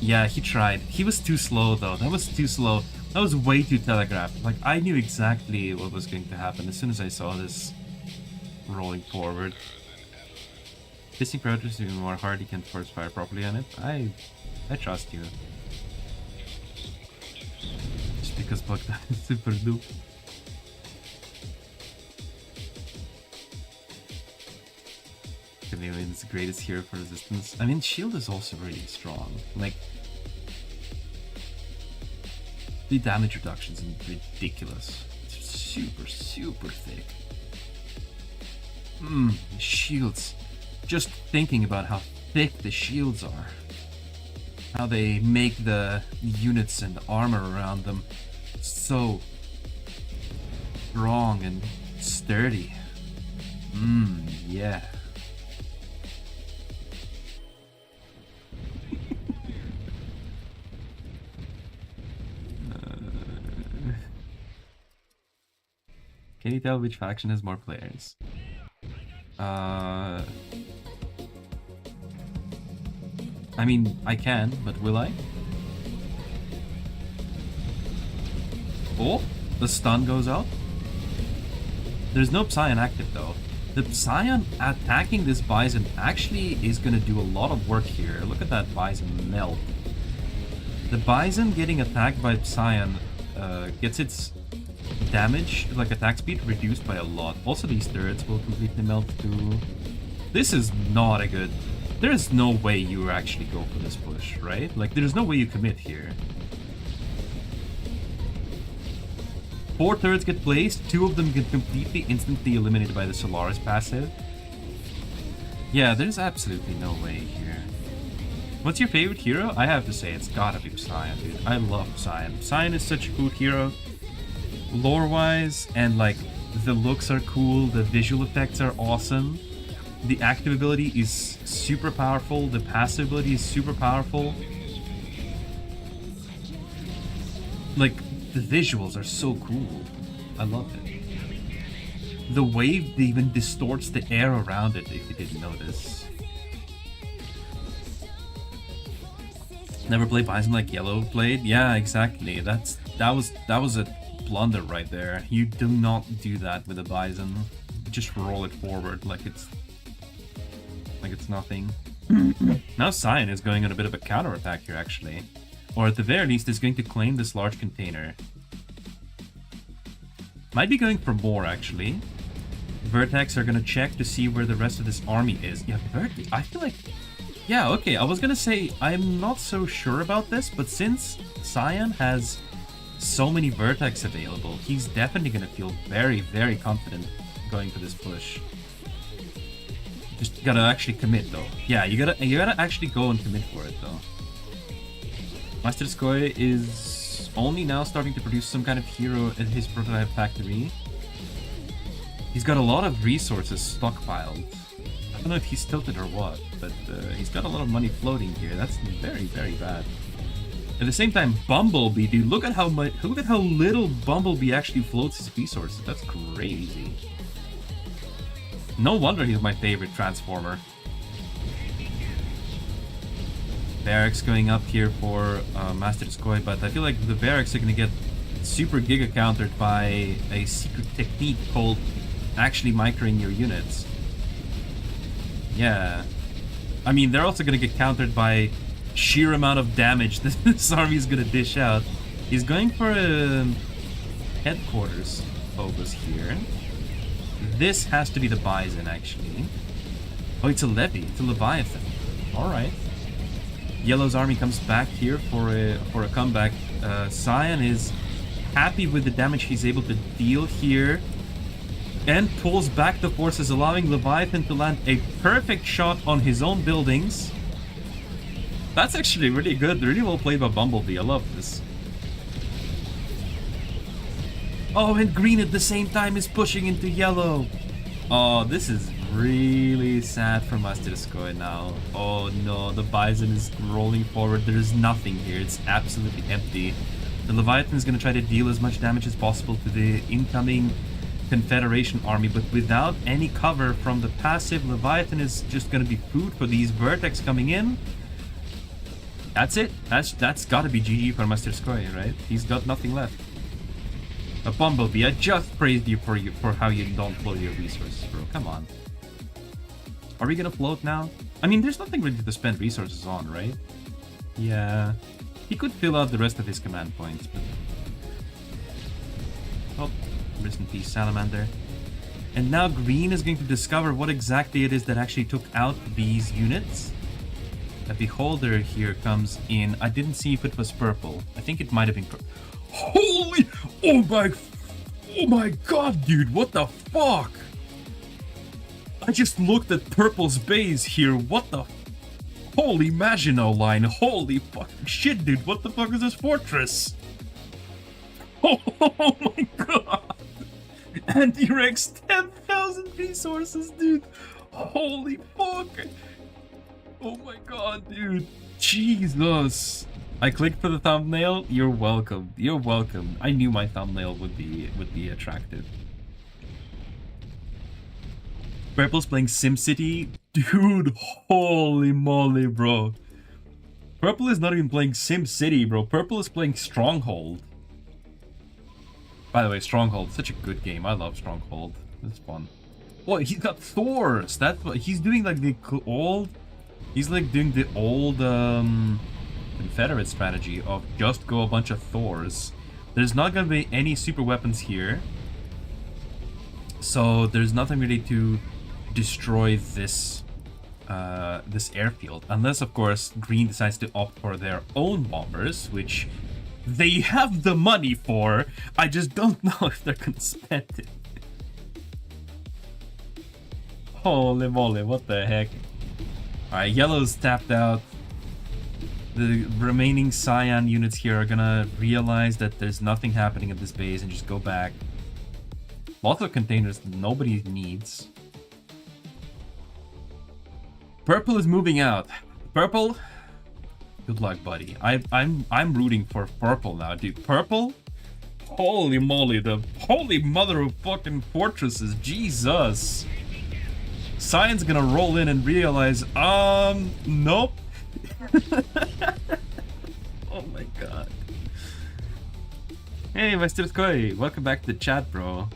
Yeah, he tried. He was too slow, though. That was too slow. That was way too telegraphed. Like, I knew exactly what was going to happen as soon as I saw this rolling forward. Kissing Predators even more hard, you can't force fire properly on it. I trust you. Just because Bogdan is super noob. Chameleon is the greatest hero for resistance. I mean, shield is also really strong. Like, the damage reduction is ridiculous. It's super, super thick. Shields. Just thinking about how thick the shields are. How they make the units and armor around them so strong and sturdy. Yeah. Can you tell which faction has more players? I mean, I can, but will I? Oh, the stun goes out. There's no Psion active though. The Psion attacking this Bison actually is gonna do a lot of work here. Look at that Bison melt. The Bison getting attacked by Psion gets its damage, like attack speed, reduced by a lot. Also, these turrets will completely melt too. This is not a good... There is no way you actually go for this push, right? Like, there's no way you commit here. 4 turrets get placed, 2 of them get completely instantly eliminated by the Solaris passive. Yeah, there's absolutely no way here. What's your favorite hero? I have to say it's gotta be Psion, dude. I love Psion. Psion is such a cool hero. Lore-wise, and like, the looks are cool, the visual effects are awesome. The active ability is super powerful, the passive ability is super powerful. Like, the visuals are so cool. I love it. The wave even distorts the air around it, if you didn't notice. Never played Bison like Yellow played? Yeah, exactly. That was a blunder right there. You do not do that with a Bison. Just roll it forward like it's nothing. Now Cyan is going on a bit of a counterattack here, actually. Or at the very least, is going to claim this large container. Might be going for more, actually. Vertex are going to check to see where the rest of this army is. Yeah, Vertex, I feel like... Yeah, okay, I was going to say, I'm not so sure about this, but since Cyan has so many Vertex available, he's definitely going to feel very, very confident going for this push. Just gotta actually commit though. Yeah, you gotta actually go and commit for it though. Master Skoy is only now starting to produce some kind of hero at his prototype factory. He's got a lot of resources stockpiled. I don't know if he's tilted or what, but he's got a lot of money floating here. That's very, very bad. At the same time, Bumblebee, dude, look at how little Bumblebee actually floats his resources. That's crazy. No wonder he's my favorite Transformer. Barracks going up here for Master Skoy, but I feel like the barracks are going to get super giga countered by a secret technique called actually microing your units. Yeah. I mean, they're also going to get countered by sheer amount of damage that this army is going to dish out. He's going for a headquarters focus here. This has to be the Bison, actually. Oh, it's a Levy. It's a Leviathan. Alright. Yellow's army comes back here for a comeback. Cyan is happy with the damage he's able to deal here. And pulls back the forces, allowing Leviathan to land a perfect shot on his own buildings. That's actually really good. Really well played by Bumblebee. I love this. Oh, and green at the same time is pushing into yellow. Oh, this is really sad for Master Skoy now. Oh no, the Bison is rolling forward. There is nothing here. It's absolutely empty. The Leviathan is going to try to deal as much damage as possible to the incoming Confederation army, but without any cover from the passive, Leviathan is just going to be food for these Vertex coming in. That's it. That's got to be GG for Master Skoy, right? He's got nothing left. A Bumblebee, I just praised you for how you don't blow your resources, bro. Come on. Are we gonna float now? I mean, there's nothing really to spend resources on, right? Yeah. He could fill out the rest of his command points, but... Oh, rest in peace, Salamander. And now green is going to discover what exactly it is that actually took out these units. A beholder here comes in. I didn't see if it was purple. I think it might have been purple. Holy... Oh my god, dude, what the fuck? I just looked at purple's base here. What the... Holy Maginot Line. Holy fucking shit, dude. What the fuck is this fortress? Oh my god. Anti-Rex 10,000 resources, dude. Holy fuck. Oh my god, dude. Jesus. I clicked for the thumbnail. You're welcome. You're welcome. I knew my thumbnail would be attractive. Purple's playing SimCity. Dude, holy moly, bro. Purple is not even playing SimCity, bro. Purple is playing Stronghold. By the way, Stronghold, such a good game. I love Stronghold. It's fun. Oh, he's got Thors. That's what he's doing, like the old... He's like doing the old Confederate strategy of just go a bunch of Thors. There's not gonna be any super weapons here. So there's nothing really to destroy this this airfield, unless of course green decides to opt for their own bombers, which they have the money for. I just don't know if they're gonna spend it. Holy moly, what the heck. Alright, yellow's tapped out. The remaining cyan units here are gonna realize that there's nothing happening at this base and just go back. Lots of containers that nobody needs. Purple is moving out. Purple, good luck, buddy. I'm rooting for purple now, dude. Purple? Holy moly, the holy mother of fucking fortresses. Jesus. Cyan's gonna roll in and realize, nope. Oh my god. Hey, Mr. Koi, welcome back to the chat, bro.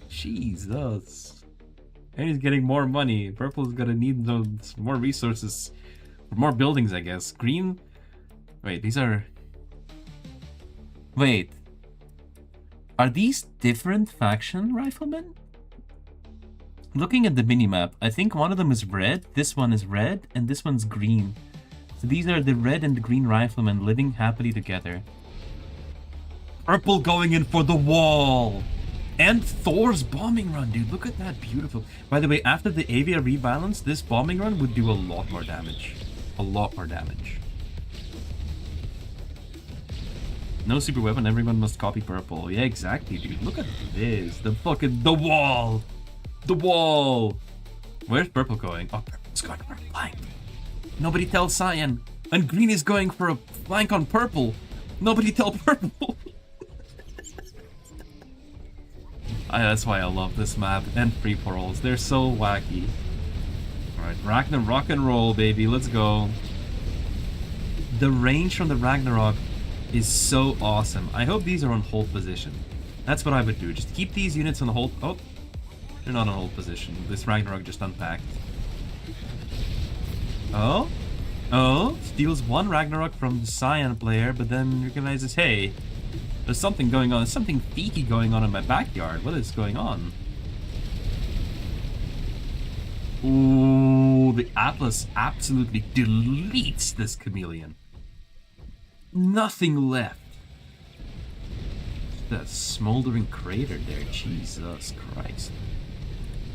Jesus. And he's getting more money. Purple's gonna need those more resources. More buildings, I guess. Green... Wait, these are... Wait. Are these different faction riflemen? Looking at the minimap, I think one of them is red, this one is red, and this one's green. So these are the red and the green riflemen living happily together. Purple going in for the wall! And Thor's bombing run, dude. Look at that, beautiful. By the way, after the Avia rebalance, this bombing run would do a lot more damage. A lot more damage. No super weapon, everyone must copy purple. Yeah, exactly, dude. Look at this. The fucking... The wall! The wall! Where's purple going? Oh, purple's going for a flank. Nobody tell cyan. And green is going for a flank on purple. Nobody tell purple. That's why I love this map and free for alls. They're so wacky. Alright, Ragnar rock and roll, baby. Let's go. The range from the Ragnarok is so awesome. I hope these are on hold position. That's what I would do. Just keep these units on the hold. Oh, they're not on hold position. This Ragnarok just unpacked. Oh? Oh? Steals one Ragnarok from the Cyan player, but then recognizes, hey, there's something going on. There's something freaky going on in my backyard. What is going on? Ooh, the Atlas absolutely deletes this chameleon. Nothing left. That smoldering crater there. Jesus Christ.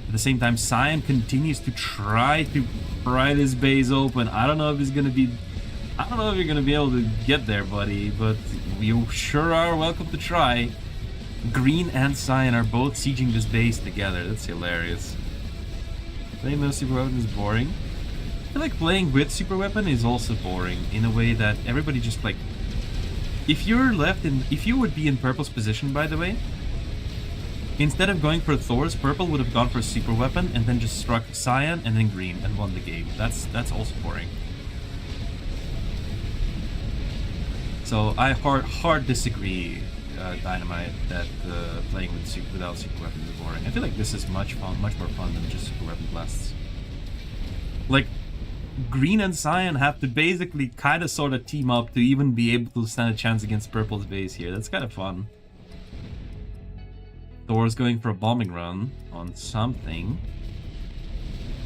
At the same time, Cyan continues to try to pry this base open. I don't know if he's gonna be... I don't know if you're gonna be able to get there, buddy, but you sure are welcome to try. Green and Cyan are both sieging this base together. That's hilarious. Playing no super weapon is boring. I feel like playing with super weapon is also boring in a way that everybody just like... If you would be in purple's position, by the way, instead of going for Thor's, purple would have gone for super weapon and then just struck Cyan and then green and won the game. That's also boring. So I hard disagree. dynamite that playing without super weapons is boring. I feel like this is much more fun than just super weapon blasts. Like, green and cyan have to basically kind of sort of team up to even be able to stand a chance against purple's base here. That's kind of fun. Thor's going for a bombing run on something.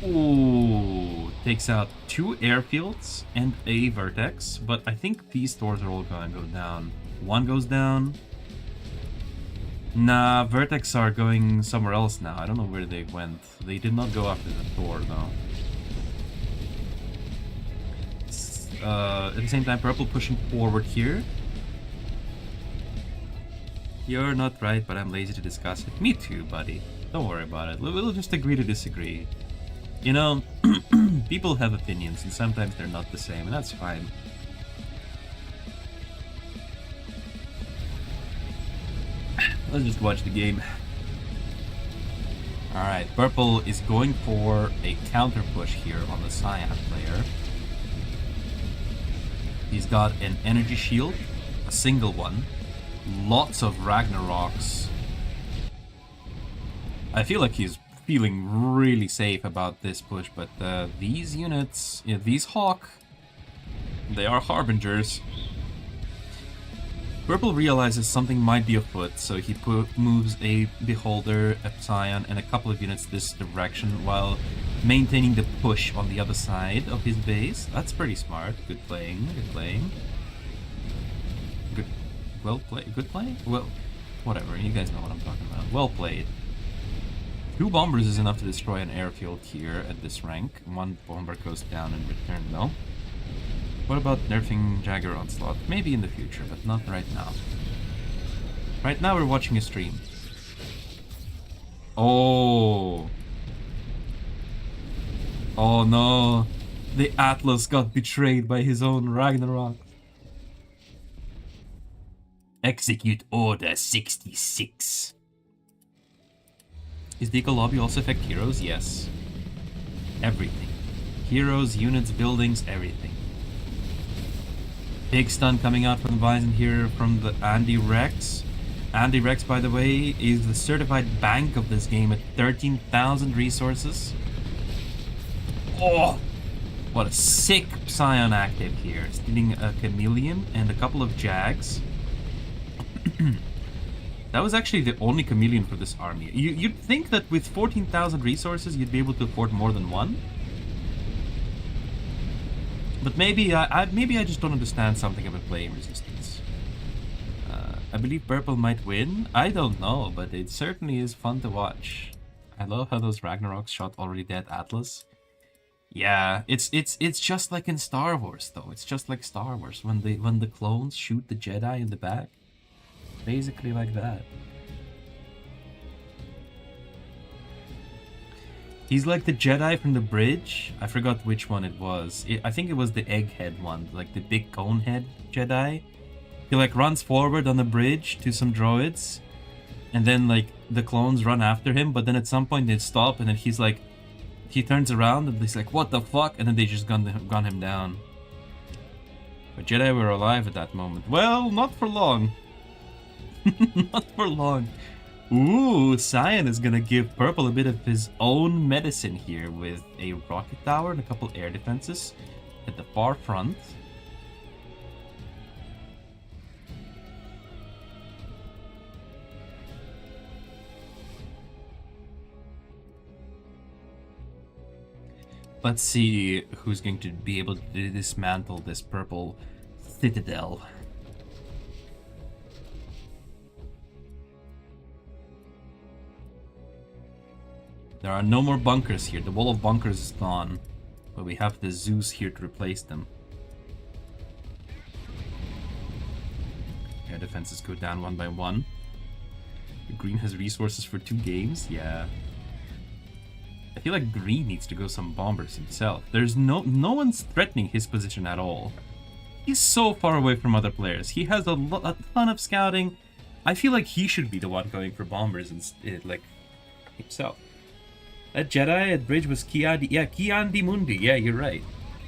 Ooh, takes out 2 airfields and a vertex, but I think these Thors are all gonna go down. One goes down. Nah, vertex are going somewhere else now. I don't know where they went. They did not go after the Thor, though. At the same time, purple pushing forward here. You're not right, but I'm lazy to discuss it. Me too, buddy. Don't worry about it. We'll just agree to disagree. You know, people have opinions, and sometimes they're not the same, and that's fine. Let's just watch the game. Alright, purple is going for a counter push here on the cyan player. He's got an energy shield, a single one, lots of Ragnaroks. I feel like he's feeling really safe about this push, but these units, these Hawk, they are harbingers. Purple realizes something might be afoot, so he moves a Beholder, a Scion, and a couple of units this direction while maintaining the push on the other side of his base. That's pretty smart. Good playing, good playing. Good play? Well, whatever, you guys know what I'm talking about. Well played. 2 bombers is enough to destroy an airfield here at this rank. 1 bomber goes down in return though. What about nerfing Jagger Onslaught? Maybe in the future, but not right now. Right now we're watching a stream. Oh. Oh no. The Atlas got betrayed by his own Ragnarok. Execute Order 66. Is the Eco Lobby also affect heroes? Yes. Everything. Heroes, units, buildings, everything. Big stun coming out from the Bison here from the Andy Rex. Andy Rex, by the way, is the certified bank of this game at 13,000 resources. Oh! What a sick Scion active here. Stealing a Chameleon and a couple of Jags. That was actually the only Chameleon for this army. You'd think that with 14,000 resources you'd be able to afford more than one. But maybe I just don't understand something about playing resistance. I believe purple might win. I don't know, but it certainly is fun to watch. I love how those Ragnaroks shot already dead Atlas. Yeah, it's just like in Star Wars though. It's just like Star Wars when the clones shoot the Jedi in the back. Basically like that. He's like the Jedi from the bridge. I forgot which one it was. I think it was the egghead one, like the big cone head Jedi. He like runs forward on the bridge to some droids, and then like the clones run after him, but then at some point they stop, and then he's like, he turns around and he's like, what the fuck? And then they just gun him down. But Jedi were alive at that moment. Well, not for long. Not for long. Ooh, Cyan is gonna give purple a bit of his own medicine here with a rocket tower and a couple air defenses at the far front. Let's see who's going to be able to dismantle this purple citadel. There are no more bunkers here. The wall of bunkers is gone. But we have the Zeus here to replace them. Air defenses go down one by one. The green has resources for 2 games? Yeah. I feel like green needs to go some bombers himself. There's no one's threatening his position at all. He's so far away from other players. He has a ton of scouting. I feel like he should be the one going for bombers instead, like himself. That Jedi at bridge was Kian Di Mundi. Yeah, you're right.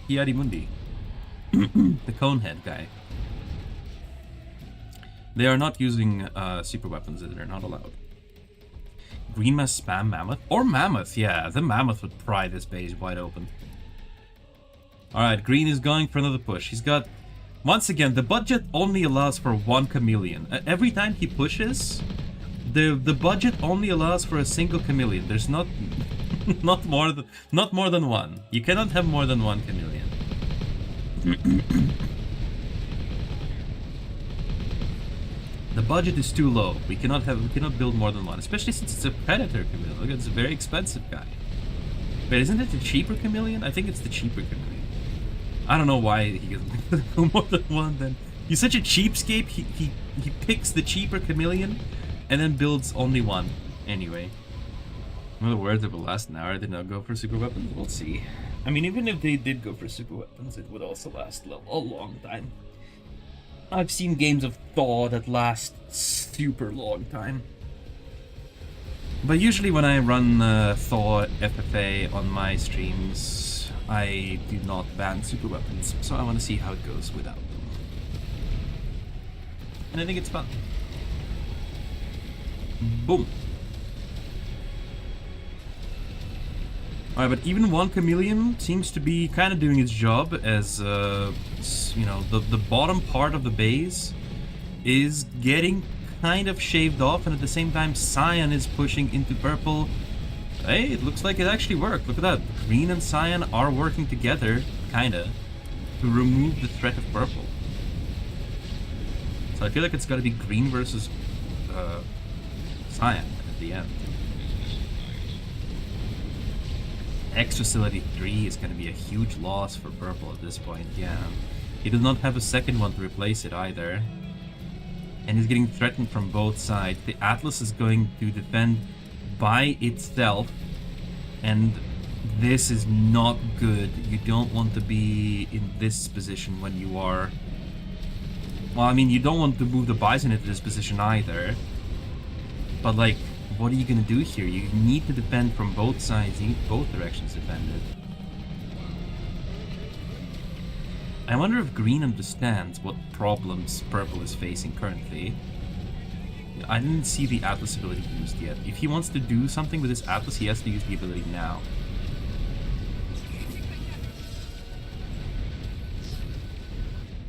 Kian Di Mundi. The Conehead guy. They are not using super weapons. They're not allowed. Green must spam Mammoth. Or Mammoth, yeah. The Mammoth would pry this base wide open. Alright, Green is going for another push. He's got... Once again, the budget only allows for one chameleon. Every time he pushes, the budget only allows for a single chameleon. There's not not more than one. You cannot have more than one chameleon. The budget is too low. We cannot build more than one, especially since it's a predator chameleon. Look, it's a very expensive guy. Wait, isn't it the cheaper chameleon? I think it's the cheaper chameleon. I don't know why he doesn't go more than one then. He's such a cheapskate, he picks the cheaper chameleon and then builds only one. Anyway. In other words, it will last an hour. They did not go for super weapons. We'll see. I mean, even if they did go for super weapons, it would also last a long time. I've seen games of Thaw that last super long time. But usually when I run Thaw FFA on my streams, I do not ban super weapons, so I want to see how it goes without them. And I think it's fun. Boom. Alright, but even one chameleon seems to be kind of doing its job as, you know, the bottom part of the base is getting kind of shaved off, and at the same time Cyan is pushing into purple. Hey, it looks like it actually worked. Look at that. Green and Cyan are working together, kinda, to remove the threat of purple. So I feel like it's gotta be green versus Cyan at the end. X Facility 3 is going to be a huge loss for purple at this point, yeah. He does not have a second one to replace it either. And he's getting threatened from both sides. The Atlas is going to defend by itself. And this is not good. You don't want to be in this position when you are... Well, I mean, you don't want to move the Bison into this position either. But, like, what are you going to do here? You need to defend from both sides. You need both directions defended. I wonder if Green understands what problems Purple is facing currently. I didn't see the Atlas ability used yet. If he wants to do something with his Atlas, he has to use the ability now.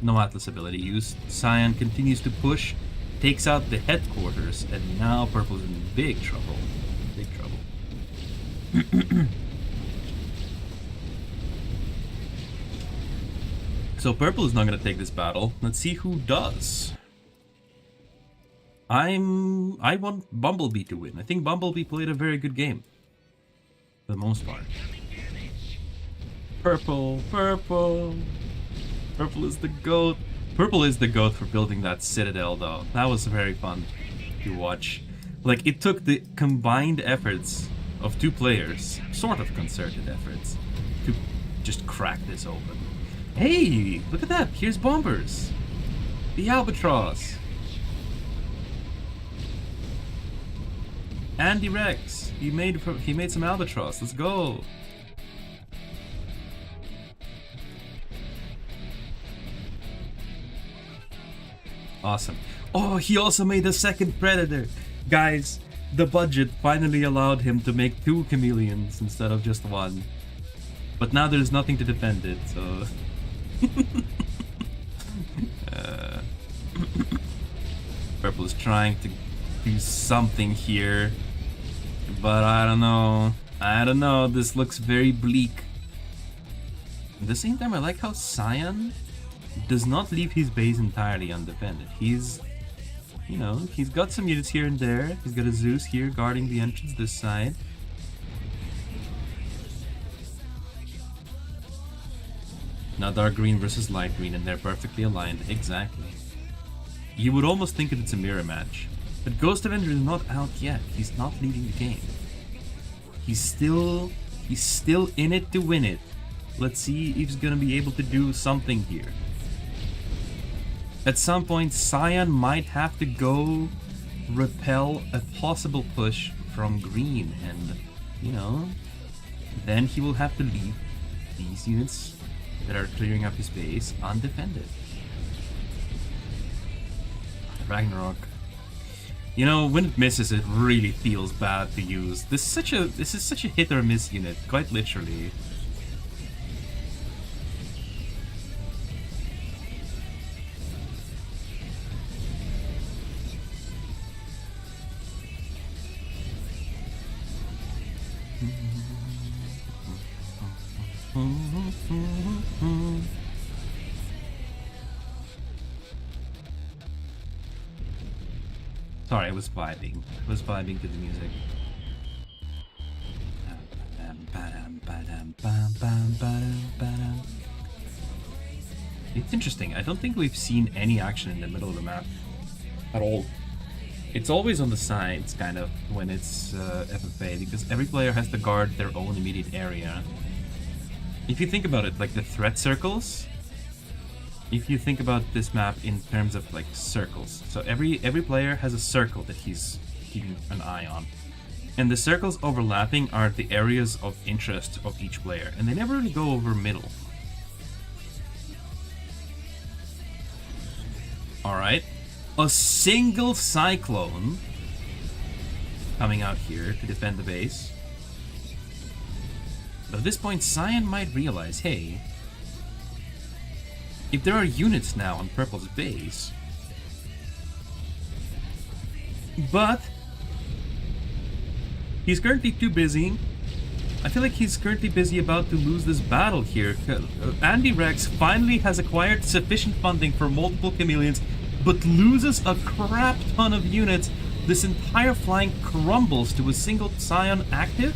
No Atlas ability used. Cyan continues to push. Takes out the headquarters, and now Purple's in big trouble. Big trouble. So Purple is not going to take this battle. Let's see who does. I want Bumblebee to win. I think Bumblebee played a very good game. For the most part. Purple, Purple. Purple is the GOAT. Purple is the GOAT for building that Citadel, though. That was very fun to watch. Like, it took the combined efforts of two players, sort of concerted efforts, to just crack this open. Hey, look at that! Here's Bombers! The Albatross! Andy Rex! He made some Albatross, let's go! Awesome. Oh, he also made a second Predator! Guys, the budget finally allowed him to make 2 chameleons instead of just 1. But now there's nothing to defend it, so... Purple is trying to do something here. But I don't know. I don't know, this looks very bleak. At the same time, I like how Cyan does not leave his base entirely undefended. He's, you know, he's got some units here and there. He's got a Zeus here guarding the entrance this side. Now dark green versus light green, and they're perfectly aligned. Exactly. You would almost think that it's a mirror match. But Ghost Avenger is not out yet. He's not leading the game. He's still in it to win it. Let's see if he's gonna be able to do something here. At some point, Cyan might have to go repel a possible push from green, and, you know, then he will have to leave these units that are clearing up his base undefended. Ragnarok. You know, when it misses, it really feels bad to use. This is such a hit or miss unit, quite literally. Sorry, I was vibing. I was vibing to the music. It's interesting. I don't think we've seen any action in the middle of the map at all. It's always on the sides, kind of, when it's FFA, because every player has to guard their own immediate area. If you think about it, like the threat circles, if you think about this map in terms of like circles, so every player has a circle that he's keeping an eye on, and the circles overlapping are the areas of interest of each player, and they never really go over middle. Alright, a single cyclone coming out here to defend the base. But at this point, Cyan might realize, hey, if there are units now on Purple's base, but he's currently too busy. I feel like he's currently busy about to lose this battle here. Andy Rex finally has acquired sufficient funding for multiple chameleons, but loses a crap ton of units. This entire flank crumbles to a single Scion active.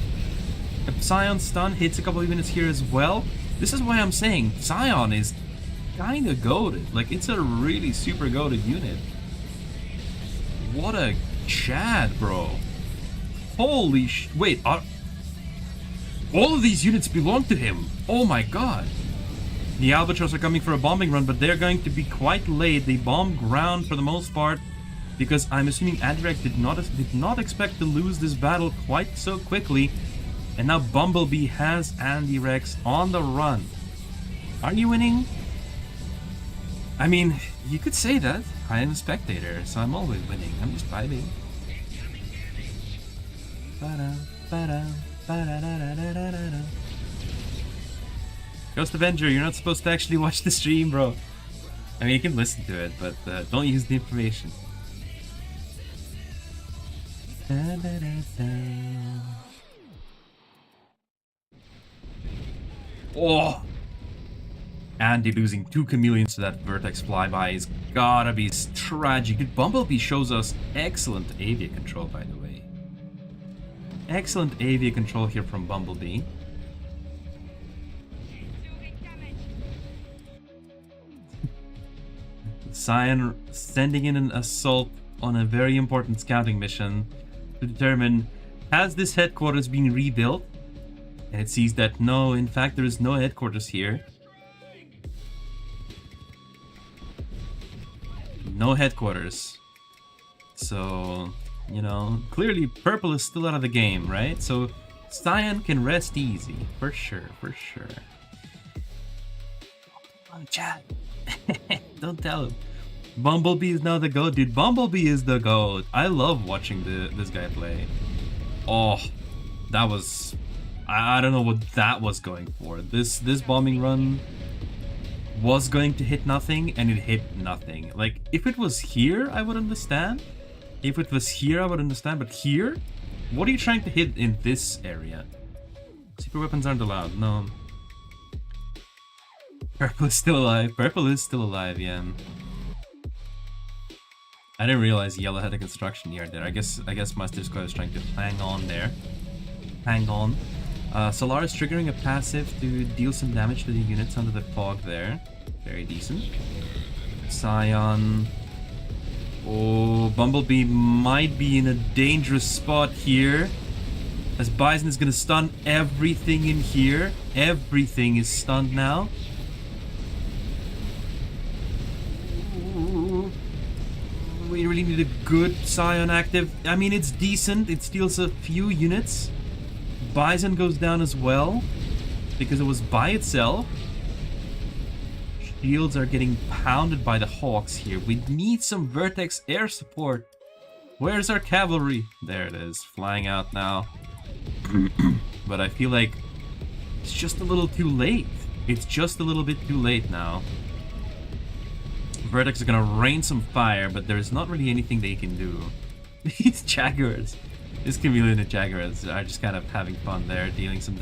A Scion stun hits a couple of units here as well. This is why I'm saying Scion is kinda goated. Like, it's a really super goated unit. What a Chad, bro. Holy wait, all of these units belong to him. Oh my god. The Albatross are coming for a bombing run, but they're going to be quite late. They bomb ground for the most part, because I'm assuming Adrek did not expect to lose this battle quite so quickly. And now Bumblebee has Andy Rex on the run. Are you winning? I mean, you could say that. I am a spectator, so I'm always winning. I'm just vibing. Ghost Avenger, you're not supposed to actually watch the stream, bro. I mean, you can listen to it, but don't use the information. Oh! Andy losing 2 chameleons to that Vertex flyby is gotta be tragic. Dude, Bumblebee shows us excellent avia control, by the way. Excellent avia control here from Bumblebee. Cyan sending in an assault on a very important scouting mission to determine, has this headquarters been rebuilt? And it sees that no, in fact there is no headquarters here. No headquarters. So, you know, clearly Purple is still out of the game, right? So Cyan can rest easy, for sure, for sure. Come on, chat. Don't tell him. Bumblebee is now the GOAT, dude. Bumblebee is the GOAT. I love watching this guy play. Oh, that was... I don't know what that was going for. This bombing run was going to hit nothing, and it hit nothing. Like, if it was here, I would understand. If it was here, I would understand. But here? What are you trying to hit in this area? Super weapons aren't allowed. No. Purple is still alive. Purple is still alive, yeah. I didn't realize Yellow had a construction yard there. I guess Master Squad is trying to hang on there. Hang on. Solaris triggering a passive to deal some damage to the units under the fog there. Very decent. Cyan. Oh, Bumblebee might be in a dangerous spot here, as Bison is going to stun everything in here. Everything is stunned now. Ooh. We really need a good Scion active. I mean, it's decent. It steals a few units. Bison goes down as well, because it was by itself. shields are getting pounded by the Hawks here. We need some Vertex air support. Where's our cavalry? There it is, flying out now. But I feel like it's just a little too late. It's just a little bit too late now. Vertex are gonna rain some fire, but there's not really anything they can do. These Jaguars, this chameleon and Jaguars are just kind of having fun there, dealing some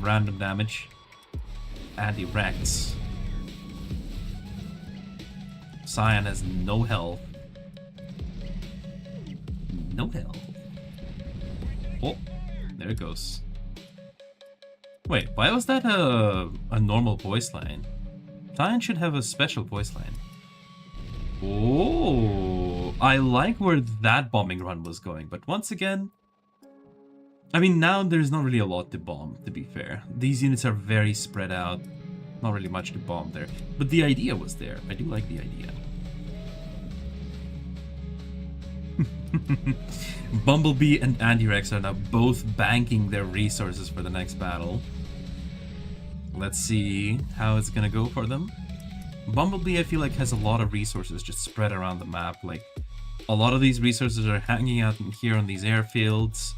random damage. And he wrecks. Cyan has no health. No health. Oh, there it goes. Wait, why was that a normal voice line? Cyan should have a special voice line. Oh, I like where that bombing run was going, but once again, I mean, now there's not really a lot to bomb, to be fair. These units are very spread out. Not really much to bomb there. But the idea was there. I do like the idea. Bumblebee and Anti-Rex are now both banking their resources for the next battle. Let's see how it's gonna go for them. Bumblebee, I feel like, has a lot of resources just spread around the map. Like, a lot of these resources are hanging out in here on these airfields.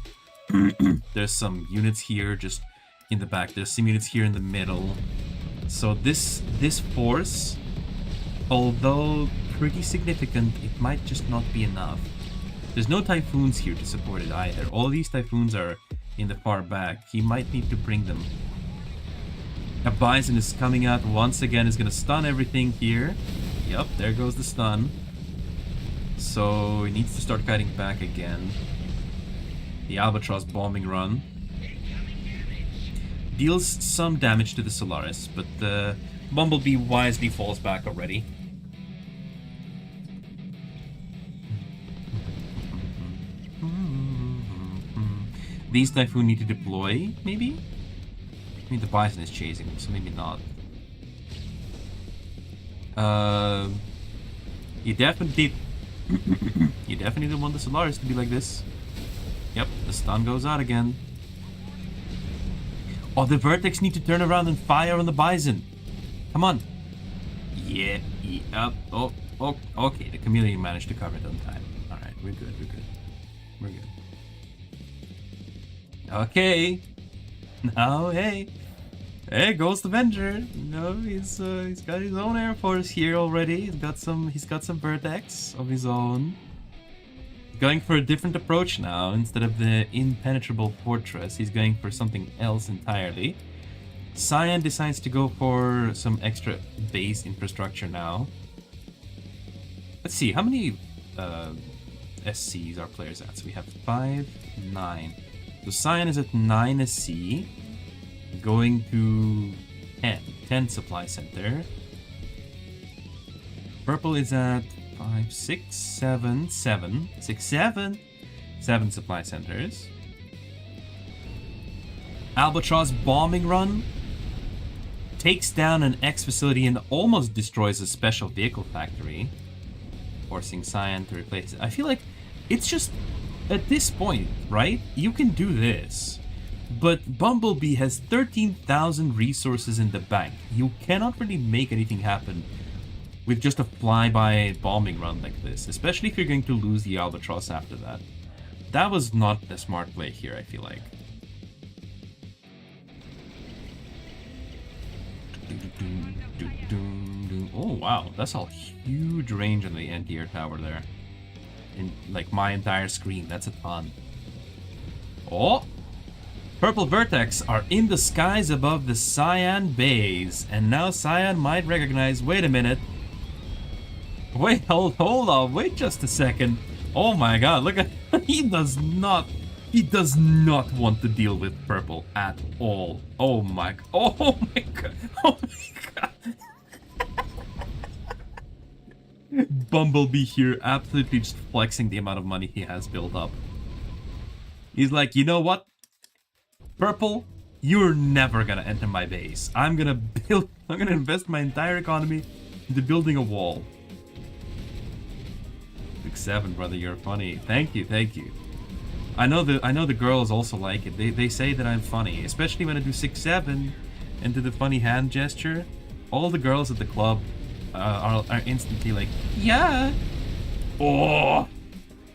There's some units here just in the back. There's some units here in the middle. So this force, although pretty significant, it might just not be enough. There's no Typhoons here to support it either. All these Typhoons are in the far back. He might need to bring them. A Bison is coming out once again. Is going to stun everything here. Yep, there goes the stun. So he needs to start kiting back again. The Albatross bombing run deals some damage to the Solaris, but the Bumblebee wisely falls back already. These Typhoon need to deploy, maybe? I mean, the Bison is chasing them, so maybe not. You definitely want the Solaris to be like this. Yep, the stun goes out again. Oh, the Vertex need to turn around and fire on the Bison. Come on. Yeah, oh, okay, the Chameleon managed to cover it on time. Alright, we're good. Okay. Now, hey. There goes the Avenger. No, he's got his own Air Force here already. He's got some Vertex of his own. Going for a different approach now. Instead of the impenetrable fortress, he's going for something else entirely. Cyan decides to go for some extra base infrastructure now. Let's see, how many SCs our players at? So we have 5, 9. So Cyan is at 9 SC. Going to 10 supply center. Purple is at 5, 6, 7 supply centers. Albatross bombing run takes down an X facility and almost destroys a special vehicle factory, forcing Cyan to replace it. I feel like it's just at this point, right? You can do this, but Bumblebee has 13,000 resources in the bank. You cannot really make anything happen with just a flyby bombing run like this, especially if you're going to lose the Albatross after that. That was not a smart play here, I feel like. Oh wow, that's a huge range on the anti-air tower there. In like my entire screen, that's a ton. Oh! Purple Vertex are in the skies above the Cyan base, and now Cyan might recognize, wait a minute. Wait, hold on, wait just a second. Oh my god, look at, he does not want to deal with Purple at all. Oh my god, oh my god. Bumblebee here absolutely just flexing the amount of money he has built up. He's like, you know what? Purple, you're never gonna enter my base. I'm gonna invest my entire economy into building a wall. 6-7, brother, you're funny. Thank you. I know the girls also like it. They say that I'm funny, especially when I do 6-7 and do the funny hand gesture. all the girls at the club are instantly like, yeah. Oh,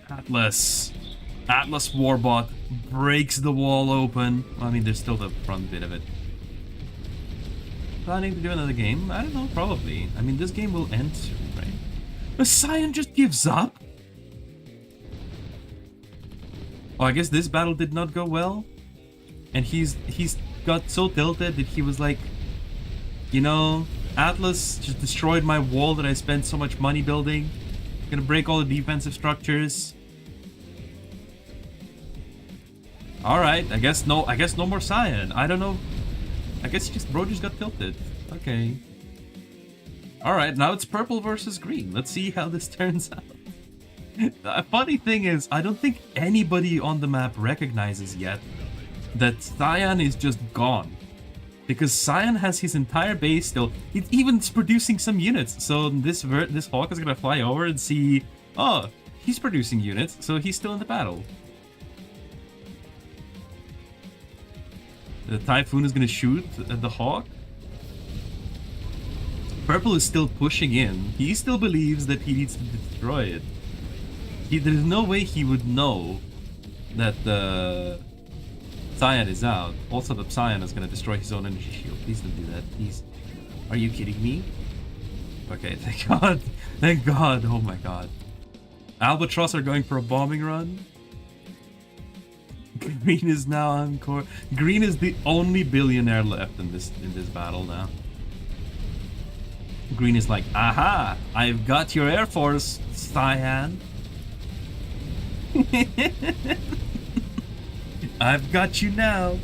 Atlas Warbot breaks the wall open. Well, I mean, there's still the front bit of it. Planning to do another game? I don't know, probably. I mean, this game will end soon, right? The Cyan just gives up? Oh, I guess this battle did not go well. And he's got so tilted that he was like, you know, Atlas just destroyed my wall that I spent so much money building. Gonna break all the defensive structures. Alright, I guess no more Cyan. I don't know. I guess bro just got tilted. Okay. Alright, now it's purple versus green. Let's see how this turns out. The funny thing is, I don't think anybody on the map recognizes yet that Cyan is just gone. Because Cyan has his entire base still. It's even producing some units. So this hawk is gonna fly over and see, oh, he's producing units, so he's still in the battle. The Typhoon is gonna shoot at the hawk. Purple is still pushing in. He still believes that he needs to destroy it. There's no way he would know that the Cyan is out. Also, the Cyan is gonna destroy his own energy shield. Please don't do that. Please. Are you kidding me? Okay, thank God. Thank God. Oh my God. Albatross are going for a bombing run. Green is now on core. Green is the only billionaire left in this battle now. Green is like, aha! I've got your Air Force, Cyan. I've got you now.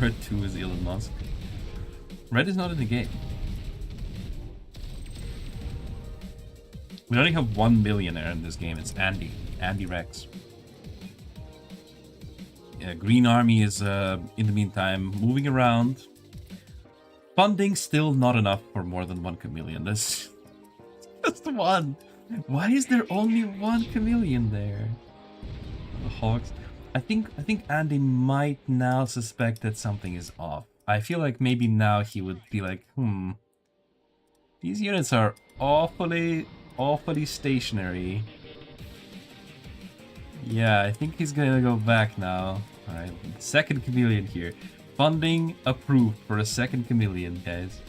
Red 2 is Elon Musk. Red is not in the game. We only have one millionaire in this game. It's Andy Rex. Yeah, Green Army is in the meantime moving around. Funding still not enough for more than one chameleon. That's just one. Why is there only one chameleon there? The Hawks. I think Andy might now suspect that something is off. I feel like maybe now he would be like, these units are awfully stationary. Yeah, I think he's gonna go back now. Alright, second chameleon here. Funding approved for a second chameleon, guys.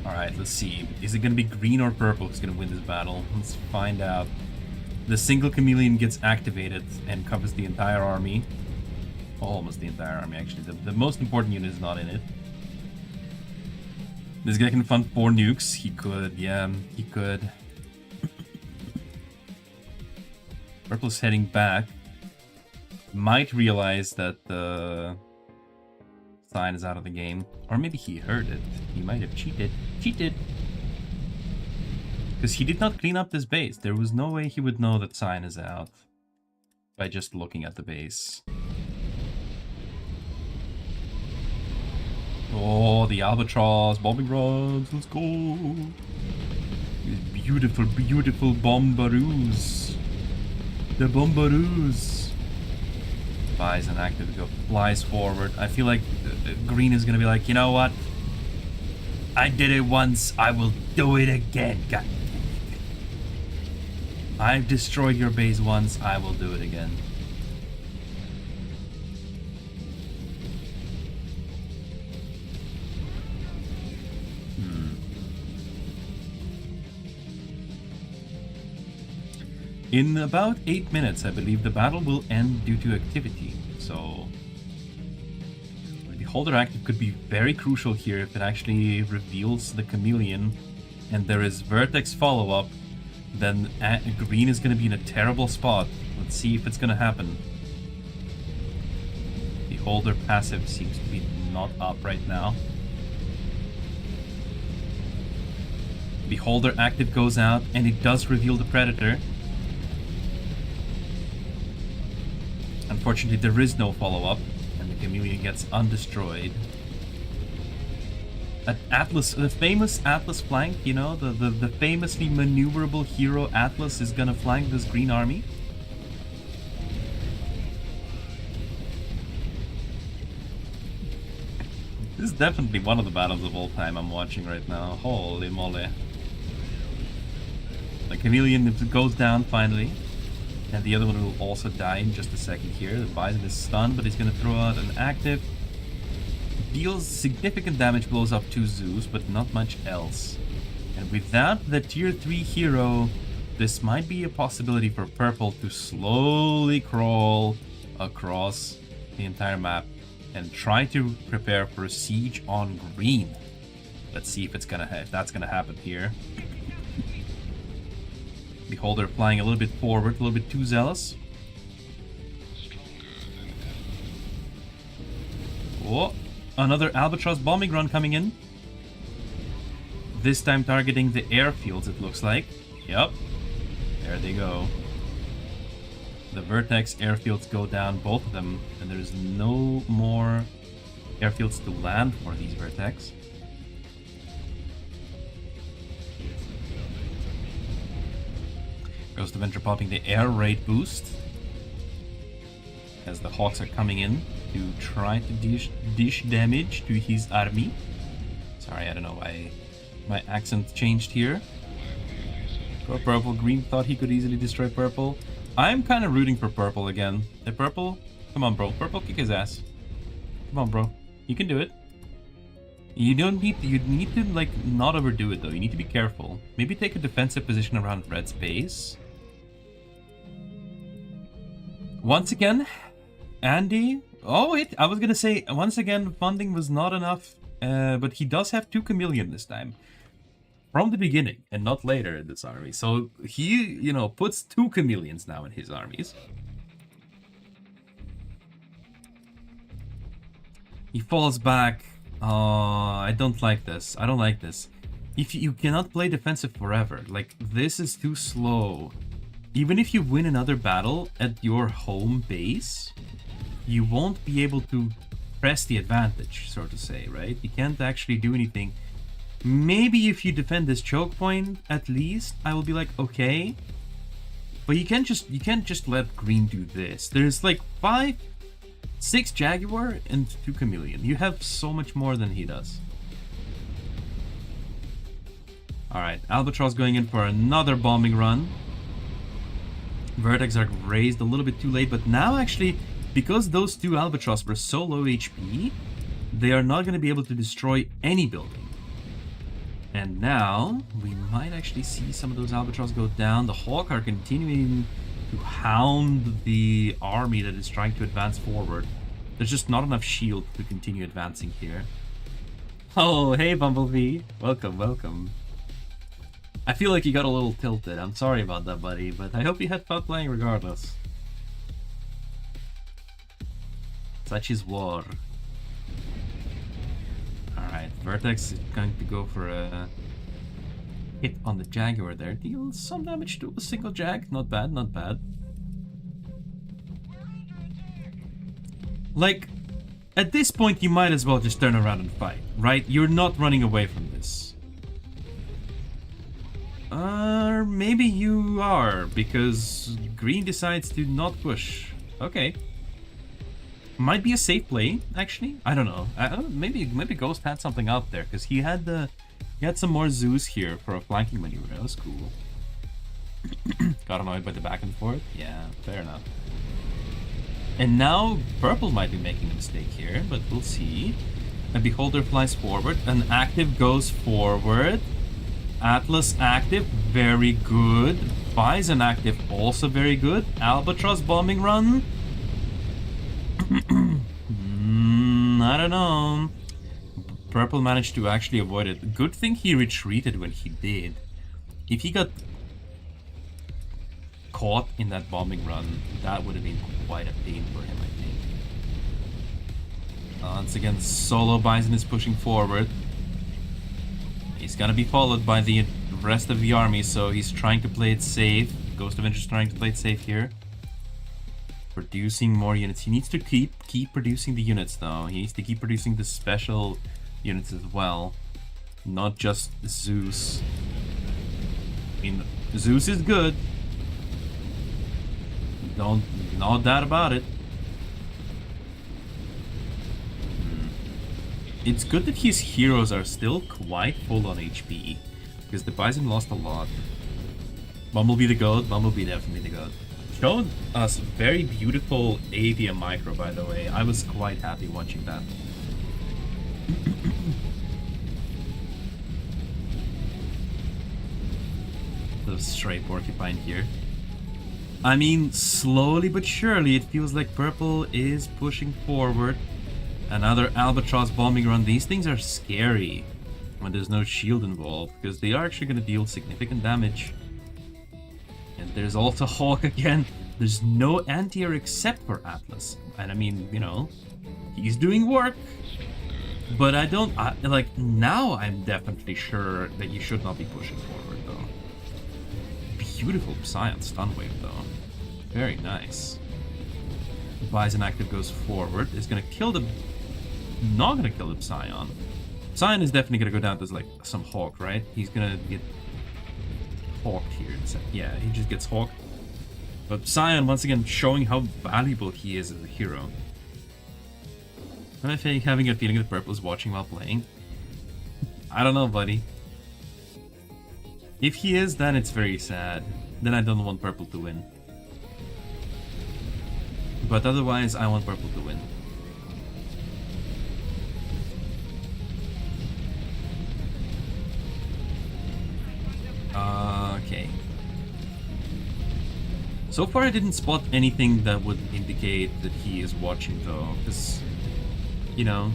Alright, let's see. Is it gonna be green or purple who's gonna win this battle? Let's find out. The single chameleon gets activated and covers the entire army. Almost the entire army, actually. The most important unit is not in it. This guy can fund 4 nukes. He could, yeah, he could. Purple's heading back. Might realize that the Cyan is out of the game. Or maybe he heard it. He might have cheated. Cheated! Because he did not clean up this base. There was no way he would know that Cyan is out by just looking at the base. Oh, the Albatross, bombing runs, let's go! These beautiful, beautiful bombaroos. The bombaroos. Buys an active go, flies forward. I feel like Green is gonna be like, you know what? I did it once, I will do it again. God. I've destroyed your base once, I will do it again. In about 8 minutes, I believe the battle will end due to activity, so the Beholder active could be very crucial here if it actually reveals the chameleon and there is Vertex follow-up, then Green is going to be in a terrible spot. Let's see if it's going to happen. Beholder passive seems to be not up right now. Beholder active goes out and it does reveal the Predator. Unfortunately, there is no follow-up, and the chameleon gets undestroyed. Atlas, the famous Atlas flank, you know, the famously maneuverable hero Atlas is gonna flank this green army. This is definitely one of the battles of all time I'm watching right now. Holy moly. The chameleon goes down finally. And the other one will also die in just a second here. The Bison is stunned, but he's gonna throw out an active. Deals significant damage, blows up 2 Zeus, but not much else. And without the tier 3 hero, this might be a possibility for purple to slowly crawl across the entire map and try to prepare for a siege on green. Let's see if it's gonna if that's gonna happen here. Beholder flying a little bit forward, a little bit too zealous. Oh, another Albatross bombing run coming in. This time targeting the airfields, it looks like. Yep, there they go. The Vertex airfields go down, both of them, and there's no more airfields to land for these Vertex. Ghost Avenger popping the air raid boost as the Hawks are coming in to try to dish damage to his army. Sorry, I don't know why my accent changed here. Go purple. Green thought he could easily destroy purple. I'm kind of rooting for purple again. Hey, purple, come on, bro. Purple, kick his ass. Come on, bro. You can do it. You need to like not overdo it though. You need to be careful. Maybe take a defensive position around red's base. Once again, Andy. Oh wait, I was gonna say once again funding was not enough, but he does have 2 chameleon this time. From the beginning and not later in this army. So he, you know, puts 2 chameleons now in his armies. He falls back. Oh, I don't like this. I don't like this. If you cannot play defensive forever, like this is too slow. Even if you win another battle at your home base, you won't be able to press the advantage, so to say, right? You can't actually do anything. Maybe if you defend this choke point, at least, I will be like, okay. But you can't just let green do this. There's like 6 Jaguar and 2 Chameleon. You have so much more than he does. Alright, Albatross going in for another bombing run. Vertex are raised a little bit too late, but now actually, because those 2 Albatross were so low HP, they are not going to be able to destroy any building. And now, we might actually see some of those Albatross go down. The Hawk are continuing to hound the army that is trying to advance forward. There's just not enough shield to continue advancing here. Oh, hey Bumblebee. Welcome, welcome. I feel like you got a little tilted. I'm sorry about that, buddy, but I hope you had fun playing regardless. Such is war. Alright, Vertex is going to go for a hit on the Jaguar there. Deals some damage to a single Jag. Not bad, not bad. Like, at this point you might as well just turn around and fight, right? You're not running away from this. Maybe you are, because green decides to not push. Okay. Might be a safe play, actually. I don't know. Maybe Ghost had something out there, because he had some more Zeus here for a flanking maneuver. That was cool. Got annoyed by the back and forth? Yeah, fair enough. And now purple might be making a mistake here, but we'll see. A Beholder flies forward. An active goes forward. Atlas active, very good. Bison active, also very good. Albatross bombing run. I don't know. Purple managed to actually avoid it. Good thing he retreated when he did. If he got caught in that bombing run, that would have been quite a pain for him, I think. Once again, solo Bison is pushing forward. He's gonna be followed by the rest of the army, so he's trying to play it safe. Ghost Avenger's trying to play it safe here. Producing more units. He needs to keep producing the units, though. He needs to keep producing the special units as well. not just Zeus. I mean, Zeus is good. No doubt about it. It's good that his heroes are still quite full on HP, because the Bison lost a lot. Bumblebee the GOAT, Bumblebee definitely the GOAT. Showed us very beautiful Avia micro, by the way. I was quite happy watching that. The stray porcupine here. I mean, slowly but surely, it feels like purple is pushing forward. Another albatross bombing run. These things are scary when there's no shield involved, because they are actually going to deal significant damage. And there's also Hawk again. There's no anti-air except for Atlas. And I mean, you know, he's doing work. But like, now I'm definitely sure that you should not be pushing forward, though. Beautiful Psion stun wave, though. Very nice. Bison active goes forward. Is gonna kill the... Not gonna kill the Psion. Psion is definitely gonna go down to like some Hawk, right? He's gonna get hawked here. Yeah, he just gets hawked. But Psion, once again, showing how valuable he is as a hero. Am I having a feeling that Purple is watching while playing? I don't know, buddy. If he is, then it's very sad. Then I don't want Purple to win. But otherwise, I want Purple to win. Okay. So far I didn't spot anything that would indicate that he is watching, though, because, you know...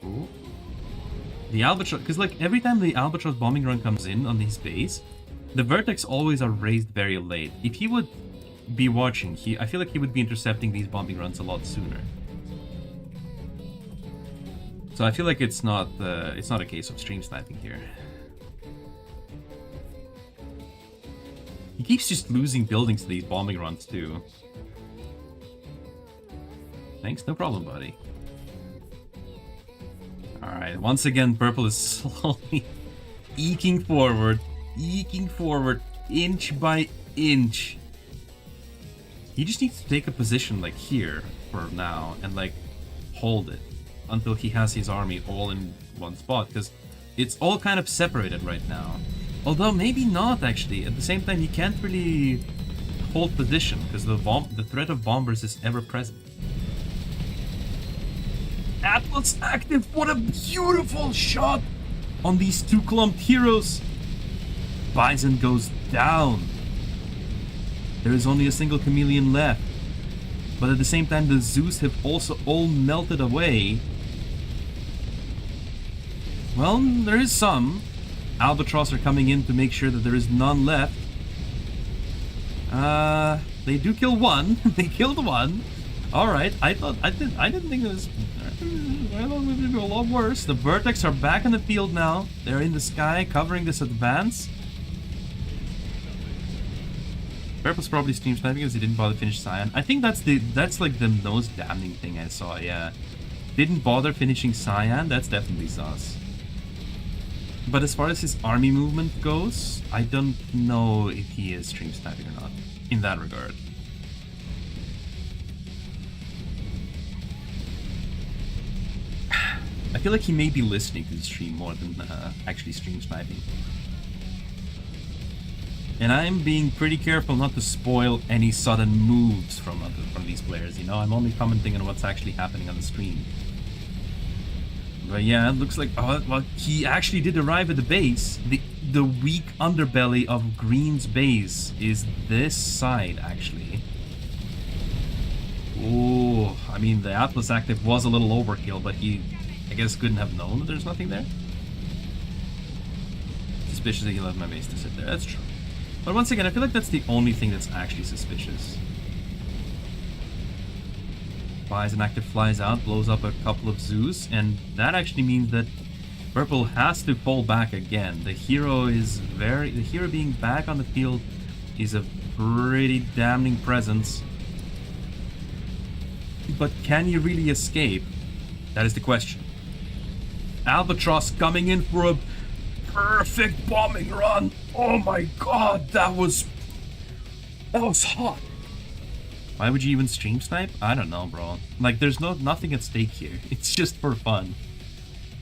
Ooh. The Albatross, because like every time the Albatross bombing run comes in on his base, the vertex always are raised very late. If he would be watching, I feel like he would be intercepting these bombing runs a lot sooner. So I feel like it's not a case of stream sniping here. He keeps just losing buildings to these bombing runs too. Thanks, no problem, buddy. Alright, once again, Purple is slowly eking forward, inch by inch. He just needs to take a position like here for now and like hold it until he has his army all in one spot, because it's all kind of separated right now. Although maybe not actually. At the same time, you can't really hold position because the threat of bombers is ever present. Atlas active, what a beautiful shot on these two clumped heroes. Bison goes down. There is only a single chameleon left. But at the same time, the Zeus have also all melted away. Well, there is some. Albatross are coming in to make sure that there is none left. They do kill one. They killed one. Alright, I didn't think it was... I thought it would be a lot worse. The Vertex are back in the field now. They're in the sky, covering this advance. Purple's probably stream sniping because he didn't bother to finish Cyan. I think that's like the most damning thing I saw, yeah. Didn't bother finishing Cyan, that's definitely sus. But as far as his army movement goes, I don't know if he is stream sniping or not, in that regard. I feel like he may be listening to the stream more than actually stream sniping. And I'm being pretty careful not to spoil any sudden moves from these players, you know? I'm only commenting on what's actually happening on the stream. But yeah, it looks like... Oh, well, he actually did arrive at the base. The weak underbelly of Green's base is this side, actually. Oh, I mean, the Atlas active was a little overkill, but he... I guess couldn't have known that there's nothing there. Suspicious that he left my base to sit there. That's true. But once again, I feel like that's the only thing that's actually suspicious. Bison active flies out, blows up a couple of Zeus, and that actually means that Purple has to fall back again. The hero being back on the field is a pretty damning presence. But can you really escape? That is the question. Albatross coming in for a perfect bombing run. Oh my god, that was hot. Why would you even stream snipe? I don't know, bro. Like, there's nothing at stake here. It's just for fun.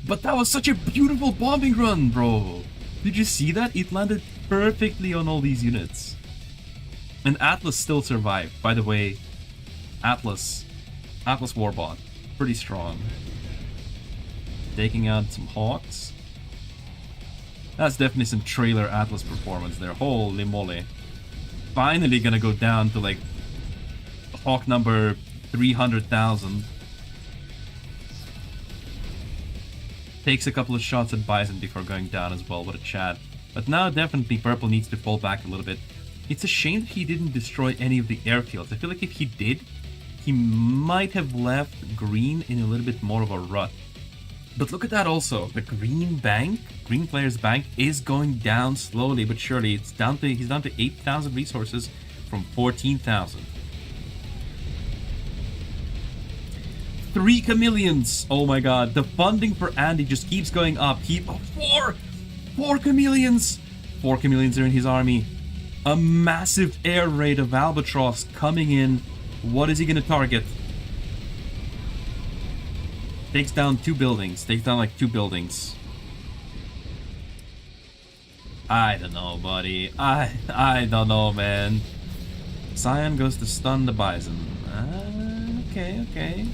But that was such a beautiful bombing run, bro. Did you see that? It landed perfectly on all these units. And Atlas still survived. By the way, Atlas Warbot, pretty strong. Taking out some Hawks. That's definitely some trailer Atlas performance there. Holy moly. Finally gonna go down to like Hawk number 300,000. Takes a couple of shots at Bison before going down as well. What a chat. But now definitely Purple needs to fall back a little bit. It's a shame that he didn't destroy any of the airfields. I feel like if he did, he might have left Green in a little bit more of a rut. But look at that also. The Green player's bank is going down slowly but surely. He's down to 8,000 resources from 14,000. 3 chameleons! Oh my god, the funding for Andy just keeps going up. Four chameleons! 4 chameleons are in his army. A massive air raid of Albatross coming in. What is he gonna target? Takes down 2 buildings. Takes down like 2 buildings. I don't know, buddy. I don't know, man. Scion goes to stun the Bison. Okay.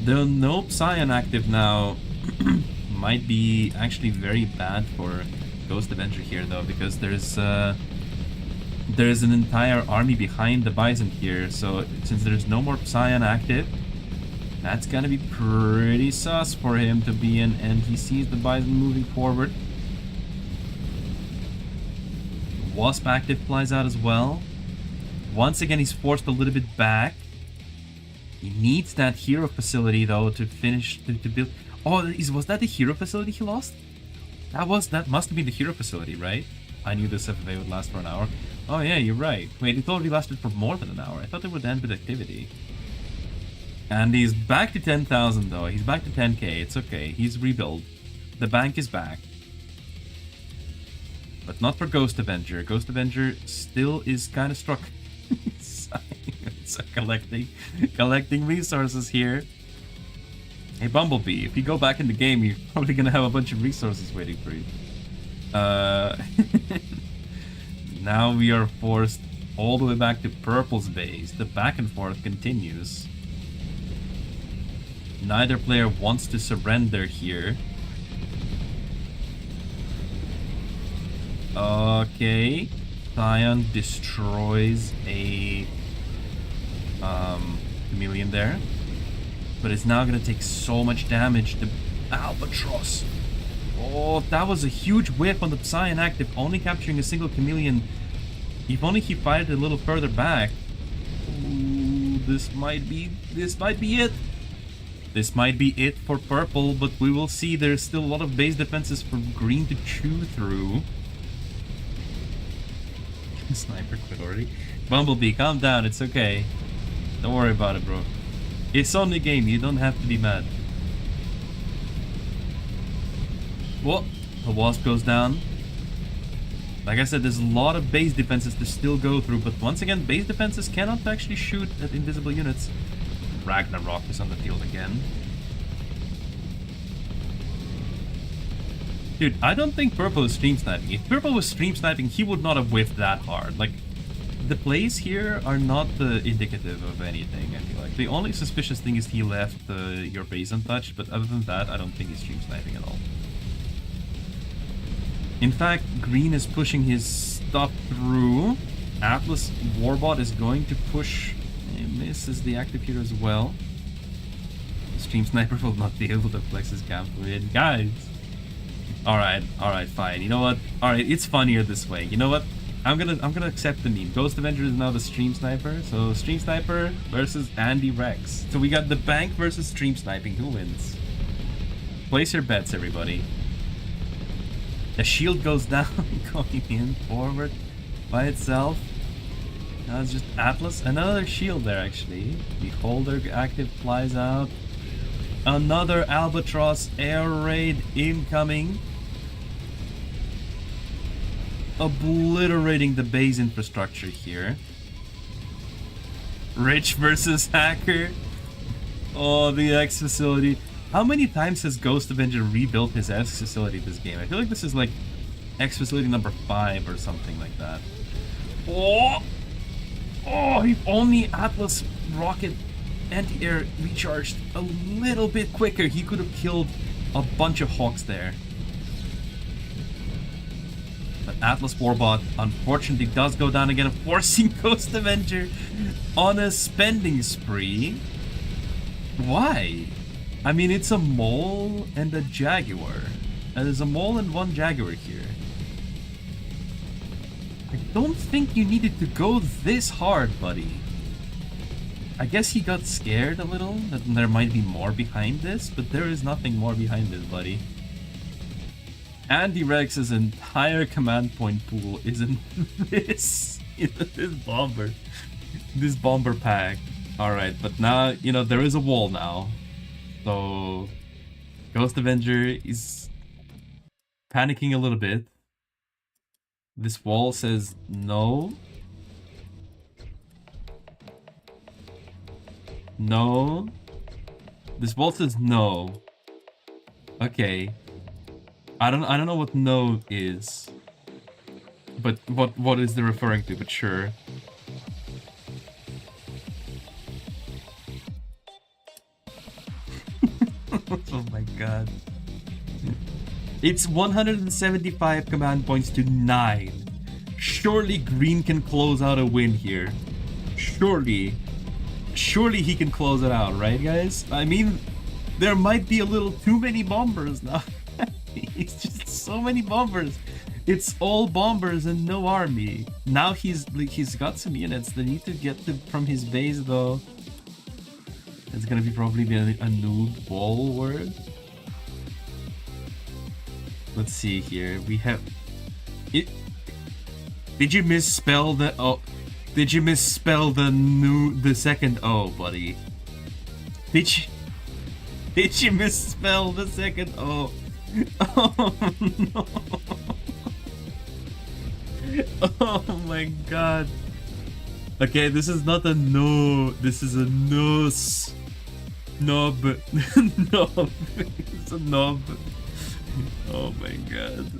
The Nope Scion active now might be actually very bad for Ghost Avenger here, though, because there's an entire army behind the Bison here. So since there's no more Scion active, that's gonna be pretty sus for him to be in, and he sees the Bison moving forward. Wasp active flies out as well. Once again, he's forced a little bit back. He needs that hero facility though to finish to build. Oh, was that the hero facility he lost? That must have been the hero facility, right? I knew this FFA would last for an hour. Oh yeah, you're right. Wait, it already lasted for more than an hour. I thought it would end with activity. And he's back to 10,000 though. He's back to 10k. It's okay. He's rebuilt. The bank is back. But not for Ghost Avenger. Ghost Avenger still is kind of struck. So collecting resources here. Hey Bumblebee, if you go back in the game, you're probably gonna have a bunch of resources waiting for you. Now we are forced all the way back to Purple's base. The back and forth continues. Neither player wants to surrender here. Okay. Scion destroys a chameleon there. But it's now gonna take so much damage. The Albatross. Oh, that was a huge whip on the Scion active, only capturing a single chameleon. If only he fired a little further back. Ooh, this might be it. This might be it for Purple, but we will see. There's still a lot of base defenses for Green to chew through. Sniper quit already. Bumblebee, calm down, it's okay. Don't worry about it, bro. It's only a game, you don't have to be mad. Whoa, the Wasp goes down. Like I said, there's a lot of base defenses to still go through, but once again, base defenses cannot actually shoot at invisible units. Ragnarok is on the field again. Dude, I don't think Purple is stream sniping. If Purple was stream sniping, he would not have whiffed that hard. Like, the plays here are not indicative of anything, I feel like. The only suspicious thing is he left your base untouched, but other than that, I don't think he's stream sniping at all. In fact, Green is pushing his stuff through. Atlas Warbot is going to push. He misses the active here as well. Stream Sniper will not be able to flex his cam for it. Guys! Alright, fine. You know what? Alright, it's funnier this way. You know what? I'm gonna accept the meme. Ghost Avenger is now the Stream Sniper. So Stream Sniper versus Andy Rex. So we got the bank versus Stream Sniping. Who wins? Place your bets, everybody. The shield goes down, going in forward by itself. Now it's just Atlas. Another shield there, actually. Beholder active flies out. Another Albatross air raid incoming. Obliterating the base infrastructure here. Rich versus Hacker. Oh, the X facility. How many times has Ghost Avenger rebuilt his X facility this game? I feel like this is like X facility number 5 or something like that. Oh! Oh, if only Atlas rocket anti-air recharged a little bit quicker, he could have killed a bunch of Hawks there. But Atlas Warbot unfortunately does go down again, forcing Ghost Avenger on a spending spree. Why? I mean, it's a mole and a jaguar. And there's a mole and 1 jaguar here. I don't think you needed to go this hard, buddy. I guess he got scared a little, that there might be more behind this, but there is nothing more behind this, buddy. Andy Rex's entire command point pool is in this bomber. This bomber pack. Alright, but now, you know, there is a wall now. So, Ghost Avenger is panicking a little bit. This wall says no. No. This wall says no. Okay. I don't know what no is. But what is it referring to, but sure. Oh my god. It's 175 command points to 9. Surely Green can close out a win here. Surely. Surely he can close it out, right guys? I mean, there might be a little too many bombers now. It's just so many bombers. It's all bombers and no army. Now he's got some units. They need to get from his base though. It's gonna be probably a noob wall word. Let's see here. We have it. Did you misspell the O? Did you misspell the second O, buddy? Did you misspell the second O? Oh no. Oh my god. Okay, this is not a no. This is a nos. Knob. Knob. It's a knob. Oh my god.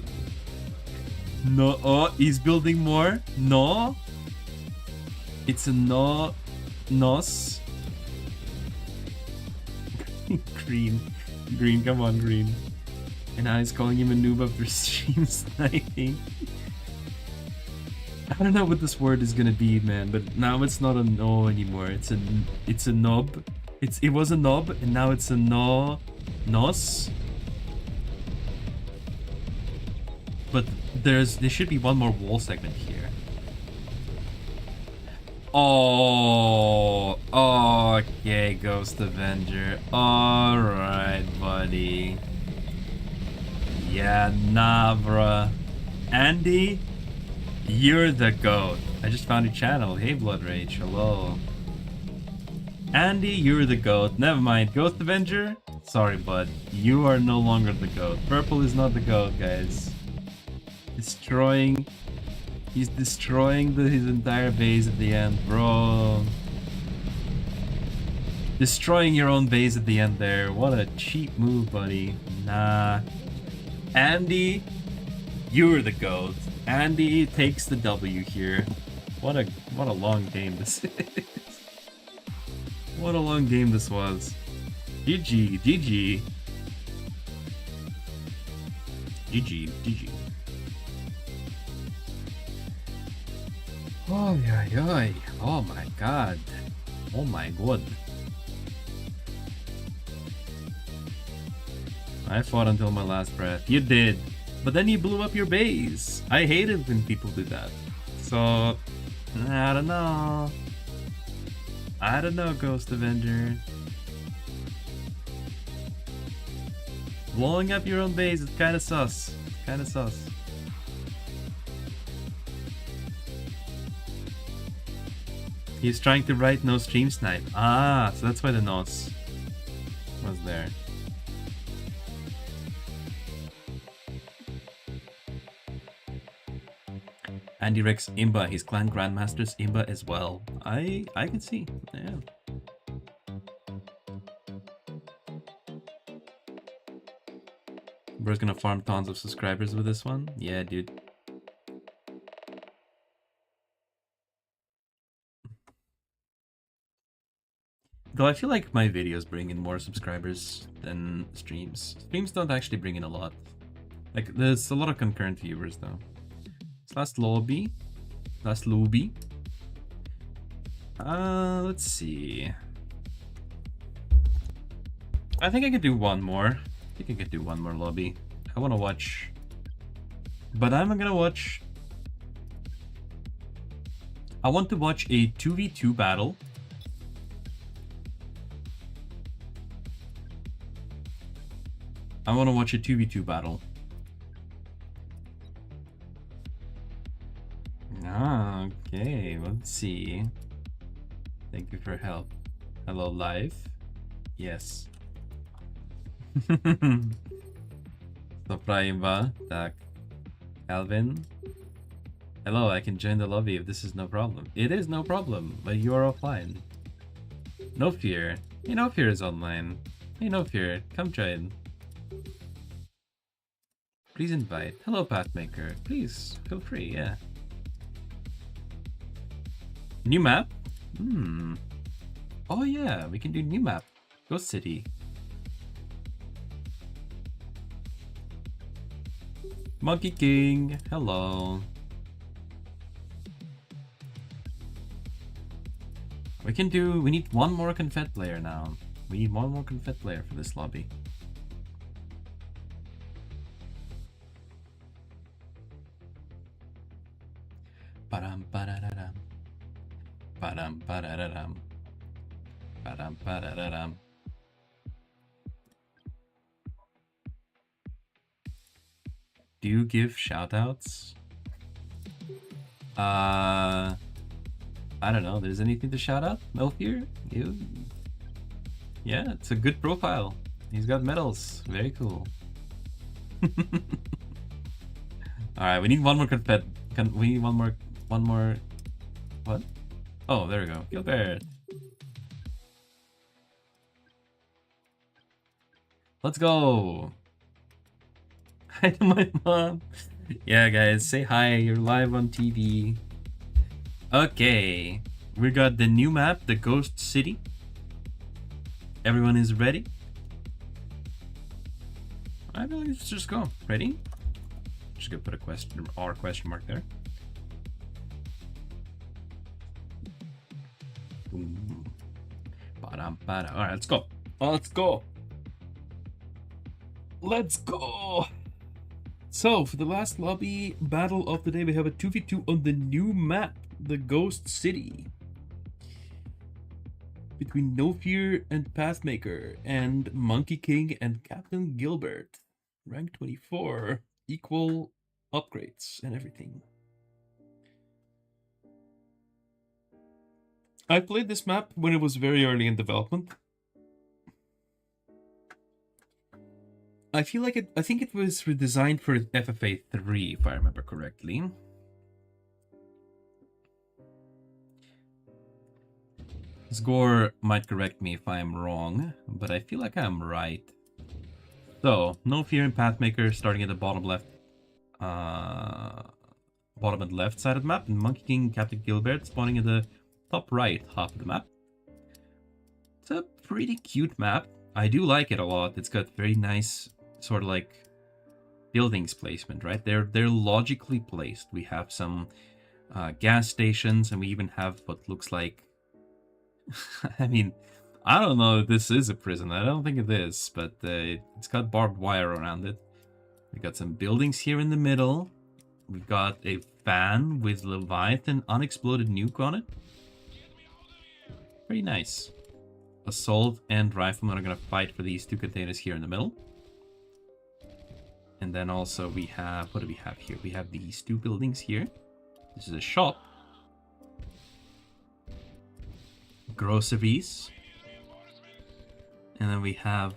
No. Oh, he's building more. No. It's a no. Nos. Green. Green, come on, Green. And now he's calling him a noob after stream sniping. I don't know what this word is gonna be, man, but now it's not a no anymore. It's a knob. It was a knob, and now it's a no. Nos. But there should be one more wall segment here. Oh, okay, Ghost Avenger. Alright, buddy. Yeah, nah, bruh. Andy, you're the GOAT. I just found your channel. Hey, Blood Rage. Hello. Andy, you're the GOAT. Never mind. Ghost Avenger? Sorry, bud. You are no longer the GOAT. Purple is not the GOAT, guys. He's destroying his entire base at the end, bro. Destroying your own base at the end there. What a cheap move, buddy. Nah. Andy, you're the GOAT. Andy takes the W here. What a long game this is. What a long game this was. GG, GG. GG, GG. Oh, yeah. Oh my god. Oh my god. I fought until my last breath. You did. But then you blew up your base. I hate it when people do that. So, I don't know. I don't know, Ghost Avenger. Blowing up your own base is kinda sus. Kinda sus. He's trying to write no stream snipe. Ah, so that's why the nos. What's there? Andy Rex Imba, his clan grandmasters Imba as well. I can see, yeah. Bro's gonna farm tons of subscribers with this one. Yeah, dude. Though I feel like my videos bring in more subscribers than streams. Streams don't actually bring in a lot. Like, there's a lot of concurrent viewers though. So last lobby. Last lobby. Let's see. I think I could do one more. I think I could do one more lobby. I want to watch. But I'm gonna watch. I want to watch a 2v2 battle. I want to watch a 2v2 battle. Ah, okay. Let's see. Thank you for help. Hello, live. Yes. Sopraiva, tak. Alvin. Hello, I can join the lobby if this is no problem. It is no problem, but you are offline. No fear. Hey, no fear is online. Hey, no fear. Come join. Please invite. Hello, Pathmaker. Please, feel free, yeah. New map? Oh yeah, we can do new map. Ghost City. Monkey King, hello. We need one more Confed player now. We need one more Confed player for this lobby. Ba-dum, ba-da-da-dum. Ba-dum, ba-da-da-dum. Ba-dum, ba-da-da-dum. Do you give shoutouts? I don't know. There's anything to shout out? Melfier? You? Yeah, it's a good profile. He's got medals. Very cool. Alright, we need one more Confed. We need one more. What? Oh, there we go. Gilbert. Let's go. Hi to my mom. Yeah, guys, say hi. You're live on TV. Okay, we got the new map, the Ghost City. Everyone is ready? I believe let's just go. Ready? Just gonna put a question mark there. Alright, let's go. Let's go. Let's go. So, for the last lobby battle of the day, we have a 2v2 on the new map, the Ghost City. Between No Fear and Pathmaker, and Monkey King and Captain Gilbert. Rank 24. Equal upgrades and everything. I played this map when it was very early in development. I feel like I think it was redesigned for FFA 3, if I remember correctly. Score might correct me if I'm wrong, but I feel like I'm right. So, No Fear and Pathmaker starting at the bottom left, bottom and left side of the map, and Monkey King, Captain Gilbert spawning at the top right half of the map. It's a pretty cute map. I do like it a lot. It's got very nice sort of like buildings placement, right? They're logically placed. We have some gas stations, and we even have what looks like I mean, I don't know if this is a prison. I don't think it is, but it's got barbed wire around it. We got some buildings here in the middle. We've got a fan with Leviathan unexploded nuke on it. Pretty nice. Assault and Rifleman are going to fight for these two containers here in the middle. And then also we have, what do we have here? We have these two buildings here. This is a shop. Groceries. And then we have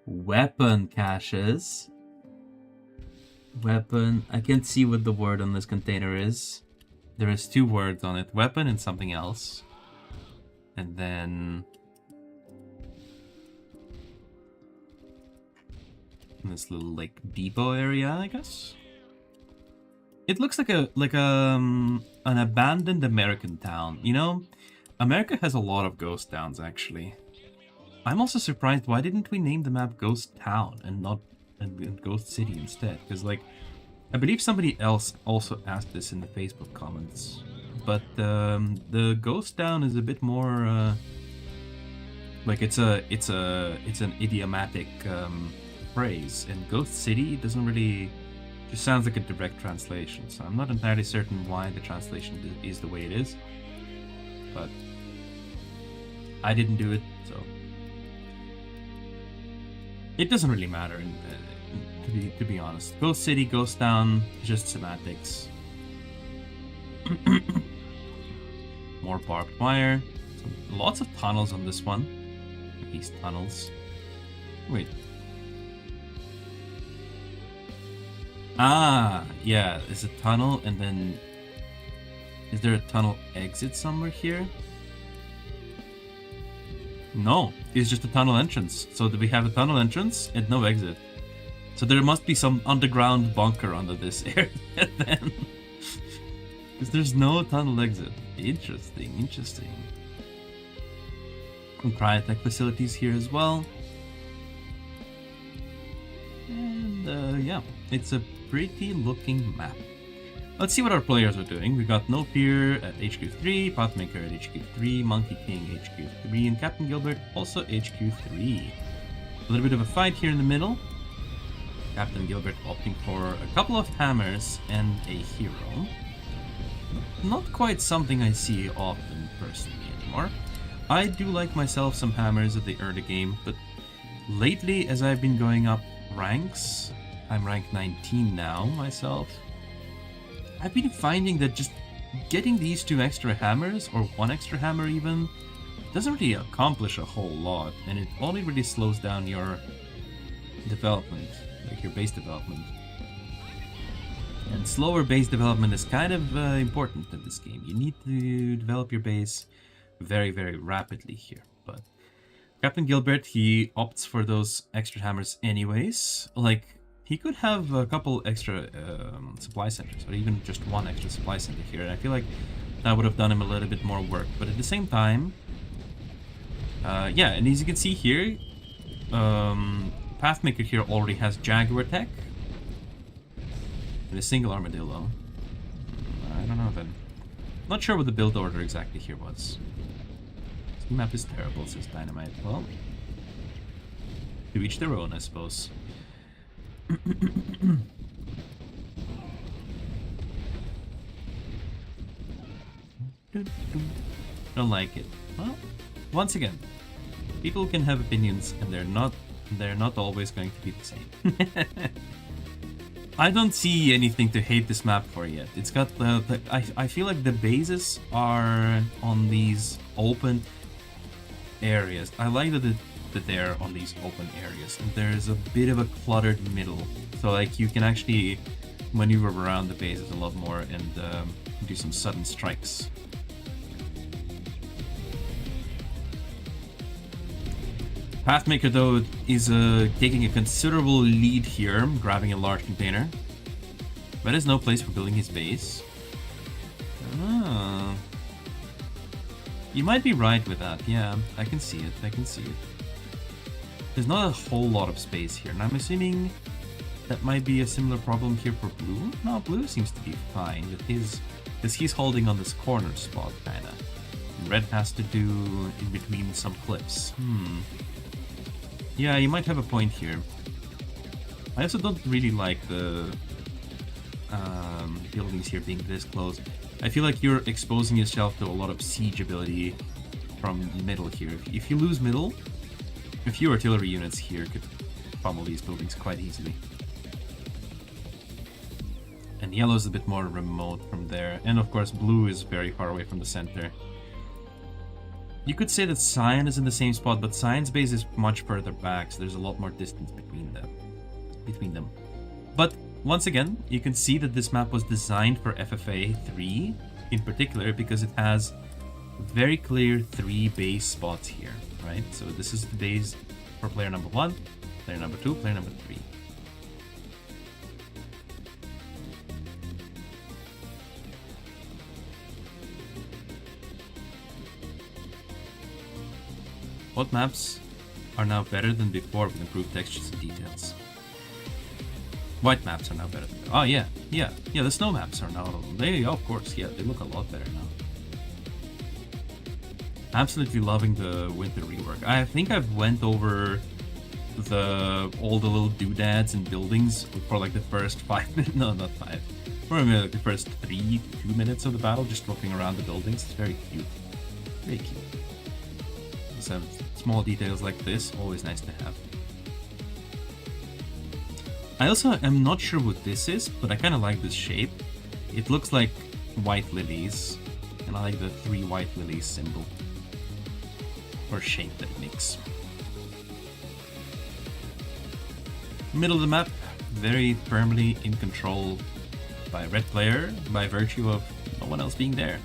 weapon caches. Weapon. I can't see what the word on this container is. There is 2 words on it. Weapon and something else. And then this little like depot area, I guess. It looks like an abandoned American town. You know, America has a lot of ghost towns actually. I'm also surprised why didn't we name the map Ghost Town and not Ghost City instead? Because like I believe somebody else also asked this in the Facebook comments. But the Ghost Town is a bit more like it's an idiomatic phrase, and Ghost City doesn't really, just sounds like a direct translation. So I'm not entirely certain why the translation is the way it is, but I didn't do it, so it doesn't really matter. To be honest, Ghost City, Ghost Town, just semantics. More barbed wire. Lots of tunnels on this one. These tunnels. Wait. Ah, yeah, there's a tunnel, and then is there a tunnel exit somewhere here? No, it's just a tunnel entrance. So we have a tunnel entrance and no exit. So there must be some underground bunker under this area then. Because there's no tunnel exit. Interesting, interesting. Some cryotech facilities here as well. And yeah, it's a pretty looking map. Let's see what our players are doing. We got No Fear at HQ3, Pathmaker at HQ3, Monkey King HQ3, and Captain Gilbert also HQ3. A little bit of a fight here in the middle. Captain Gilbert opting for a couple of hammers and a hero. Not quite something I see often personally anymore. I do like myself some hammers at the early game, but lately as I've been going up ranks, I'm rank 19 now myself, I've been finding that just getting these 2 extra hammers, or 1 extra hammer even, doesn't really accomplish a whole lot, and it only really slows down your development, like your base development. And slower base development is kind of important in this game. You need to develop your base very, very rapidly here. But Captain Gilbert, he opts for those extra hammers anyways. Like, he could have a couple extra supply centers, or even just 1 extra supply center here, and I feel like that would have done him a little bit more work. But at the same time, yeah, and as you can see here, Pathmaker here already has Jaguar tech and a single armadillo. I don't know then. Not sure what the build order exactly here was. This map is terrible, says Dynamite. Well, to each their own, I suppose. Don't like it. Well, once again, people can have opinions, and they're not always going to be the same. I don't see anything to hate this map for yet. It's got I feel like the bases are on these open areas. I like that they're on these open areas, and there's a bit of a cluttered middle, so like you can actually maneuver around the bases a lot more and do some sudden strikes. Pathmaker though is taking a considerable lead here, grabbing a large container. But there's no place for building his base. Ah. You might be right with that, yeah, I can see it, I can see it. There's not a whole lot of space here, and I'm assuming that might be a similar problem here for Blue. No, Blue seems to be fine with his, because he's holding on this corner spot, kinda. Red has to do in between some cliffs. Yeah, you might have a point here. I also don't really like the buildings here being this close. I feel like you're exposing yourself to a lot of siege ability from middle here. If you lose middle, a few artillery units here could pummel these buildings quite easily. And yellow's a bit more remote from there. And of course blue is very far away from the center. You could say that Cyan is in the same spot, but Cyan's base is much further back, so there's a lot more distance between them. But once again, you can see that this map was designed for FFA 3 in particular because it has very clear 3 base spots here, right? So this is the base for player number 1, player number 2, player number 3. What maps are now better than before with improved textures and details? White maps are now better than... Oh, yeah. The snow maps are now... of course, yeah, they look a lot better now. Absolutely loving the winter rework. I think I've went over all the little doodads and buildings for like the first 5 minutes. No, not 5. For like the first 2 minutes of the battle, just looking around the buildings. It's very cute. Very cute. Some small details like this, always nice to have. I also am not sure what this is, but I kind of like this shape. It looks like white lilies, and I like the 3 white lilies symbol, or shape that it makes. Middle of the map, very firmly in control by red player, by virtue of no one else being there.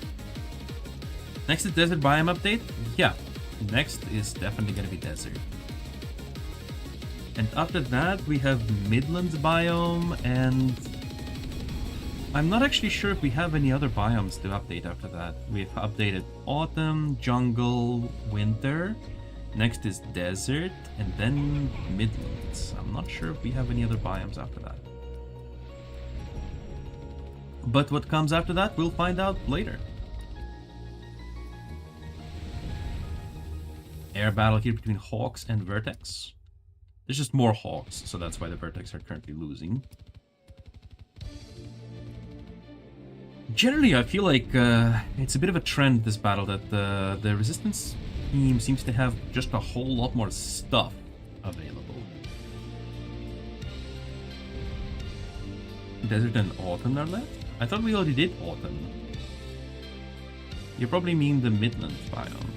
Next is desert biome update. Yeah, next is definitely going to be desert. And after that, we have Midlands biome, and I'm not actually sure if we have any other biomes to update after that. We've updated autumn, jungle, winter. Next is desert, and then Midlands. I'm not sure if we have any other biomes after that. But what comes after that, we'll find out later. Air battle here between Hawks and Vertex. There's just more Hawks, so that's why the Vertex are currently losing. Generally, I feel like it's a bit of a trend, this battle, that the Resistance team seems to have just a whole lot more stuff available. Desert and Autumn are left? I thought we already did Autumn. You probably mean the Midlands biome.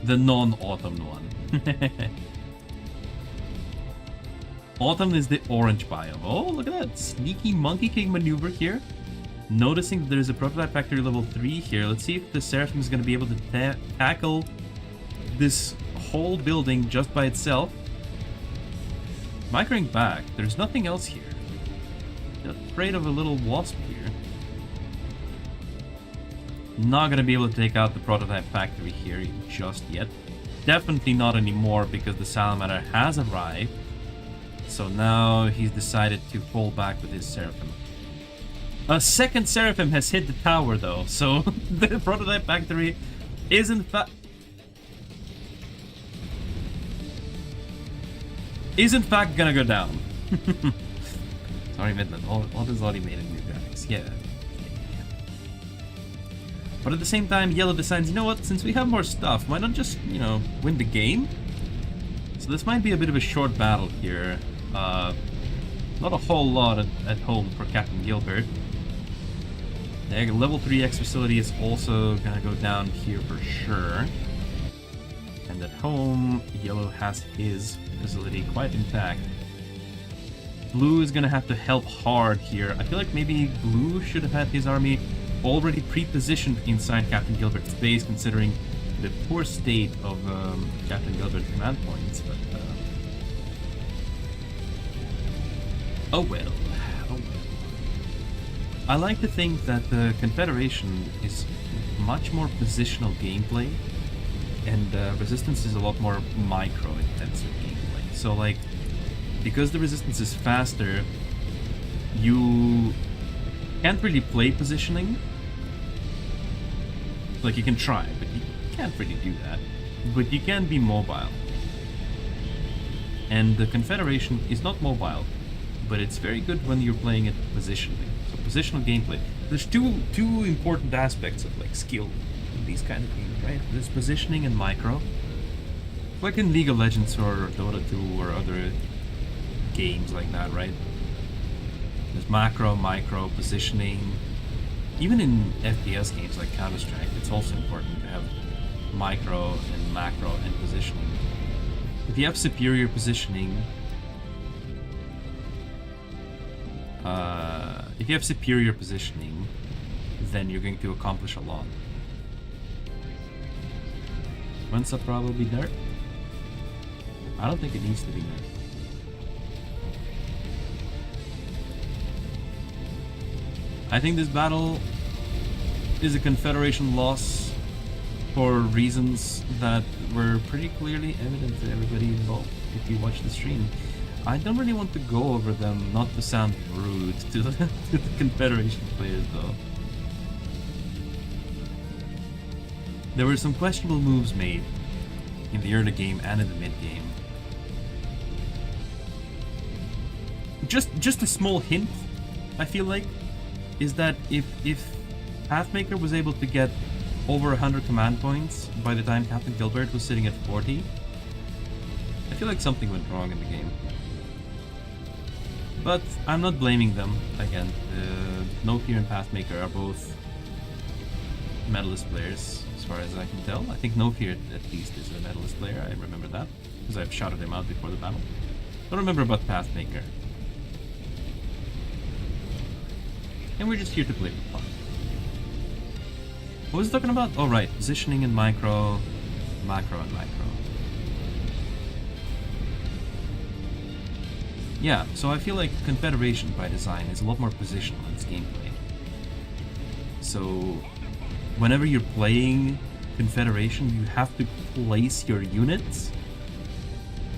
The non-autumn one. Autumn is the orange biome. Oh, look at that. Sneaky Monkey King maneuver here. Noticing that there's a prototype factory level 3 here. Let's see if the Seraphim is going to be able to tackle this whole building just by itself. Microing back. There's nothing else here. They're afraid of a little wasp here. Not going to be able to take out the prototype factory here just yet. Definitely not anymore because the Salamander has arrived. So now he's decided to fall back with his Seraphim. A second Seraphim has hit the tower though, so the prototype factory is in fact gonna go down. Sorry, Midland. All is already made in new graphics. Yeah. But at the same time, Yellow decides, you know what, since we have more stuff, why not just, win the game? So this might be a bit of a short battle here. Not a whole lot at home for Captain Gilbert. The level 3X facility is also gonna go down here for sure. And at home, Yellow has his facility quite intact. Blue is gonna have to help hard here. I feel like maybe Blue should have had his army already pre-positioned inside Captain Gilbert's base, considering the poor state of Captain Gilbert's command points, but oh well. I like to think that the Confederation is much more positional gameplay, and Resistance is a lot more micro-intensive gameplay. So like, because the Resistance is faster, you can't really play positioning. Like, you can try, but you can't really do that. But you can be mobile. And the Confederation is not mobile, but it's very good when you're playing it positionally. So positional gameplay. There's two important aspects of like skill in these kind of games, right? There's positioning and micro. Like in League of Legends or Dota 2 or other games like that, right? There's macro, micro, positioning. even in FPS games like Counter-Strike, it's also important to have micro and macro and positioning. If you have superior positioning, then you're going to accomplish a lot. When's that probably nerfed? I don't think it needs to be nerfed. I think this battle is a Confederation loss for reasons that were pretty clearly evident to everybody involved if you watch the stream. I don't really want to go over them, not to sound rude to the Confederation players though. There were some questionable moves made in the early game and in the mid game. Just a small hint, I feel like, is that if Pathmaker was able to get over 100 command points by the time Captain Gilbert was sitting at 40, I feel like something went wrong in the game. But I'm not blaming them. Again, No Fear and Pathmaker are both medalist players, as far as I can tell. I think No Fear at least is a medalist player, I remember that, because I've shouted him out before the battle. Don't remember about Pathmaker. And we're just here to play for fun. What was I talking about? Oh right, positioning and micro, macro and micro. Yeah, so I feel like Confederation by design is a lot more positional in its gameplay. So whenever you're playing Confederation, you have to place your units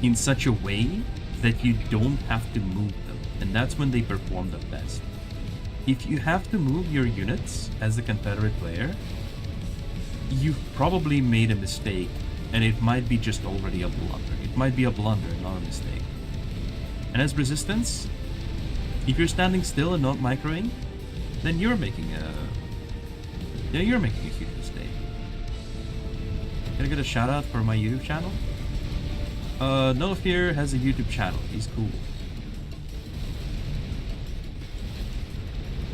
in such a way that you don't have to move them, and that's when they perform the best. If you have to move your units as a Confederate player, you've probably made a mistake, and it might be just already a blunder. It might be a blunder, not a mistake. And as resistance, if you're standing still and not microing, then you're making a huge mistake. Can I get a shout out for my YouTube channel? No Fear has a YouTube channel. He's cool.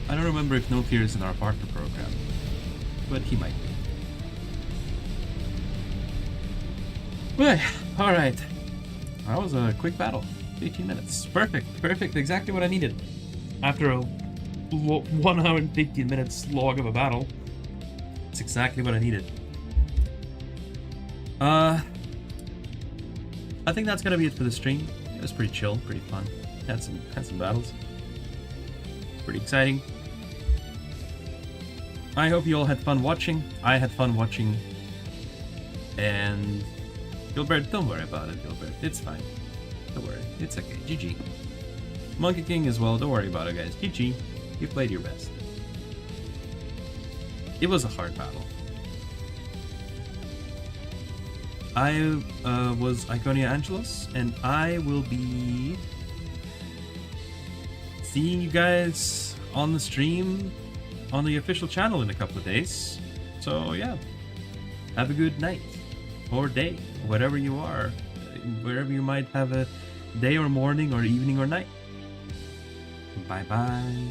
I don't remember if No Fear is in our partner program, but he might be. Well, alright. That was a quick battle. 18 minutes. Perfect. Exactly what I needed. After a 1 hour and 15 minutes slog of a battle. It's exactly what I needed. I think that's gonna be it for the stream. It was pretty chill, pretty fun. Had some battles. Pretty exciting. I hope you all had fun watching. I had fun watching. And Gilbert, don't worry about it, Gilbert. It's fine. Don't worry. It's okay. GG. Monkey King as well. Don't worry about it, guys. GG. You played your best. It was a hard battle. I was Iconia Angelos, and I will be seeing you guys on the stream on the official channel in a couple of days. So yeah, have a good night or day, whatever you are, wherever you might have a day or morning or evening or night. Bye bye.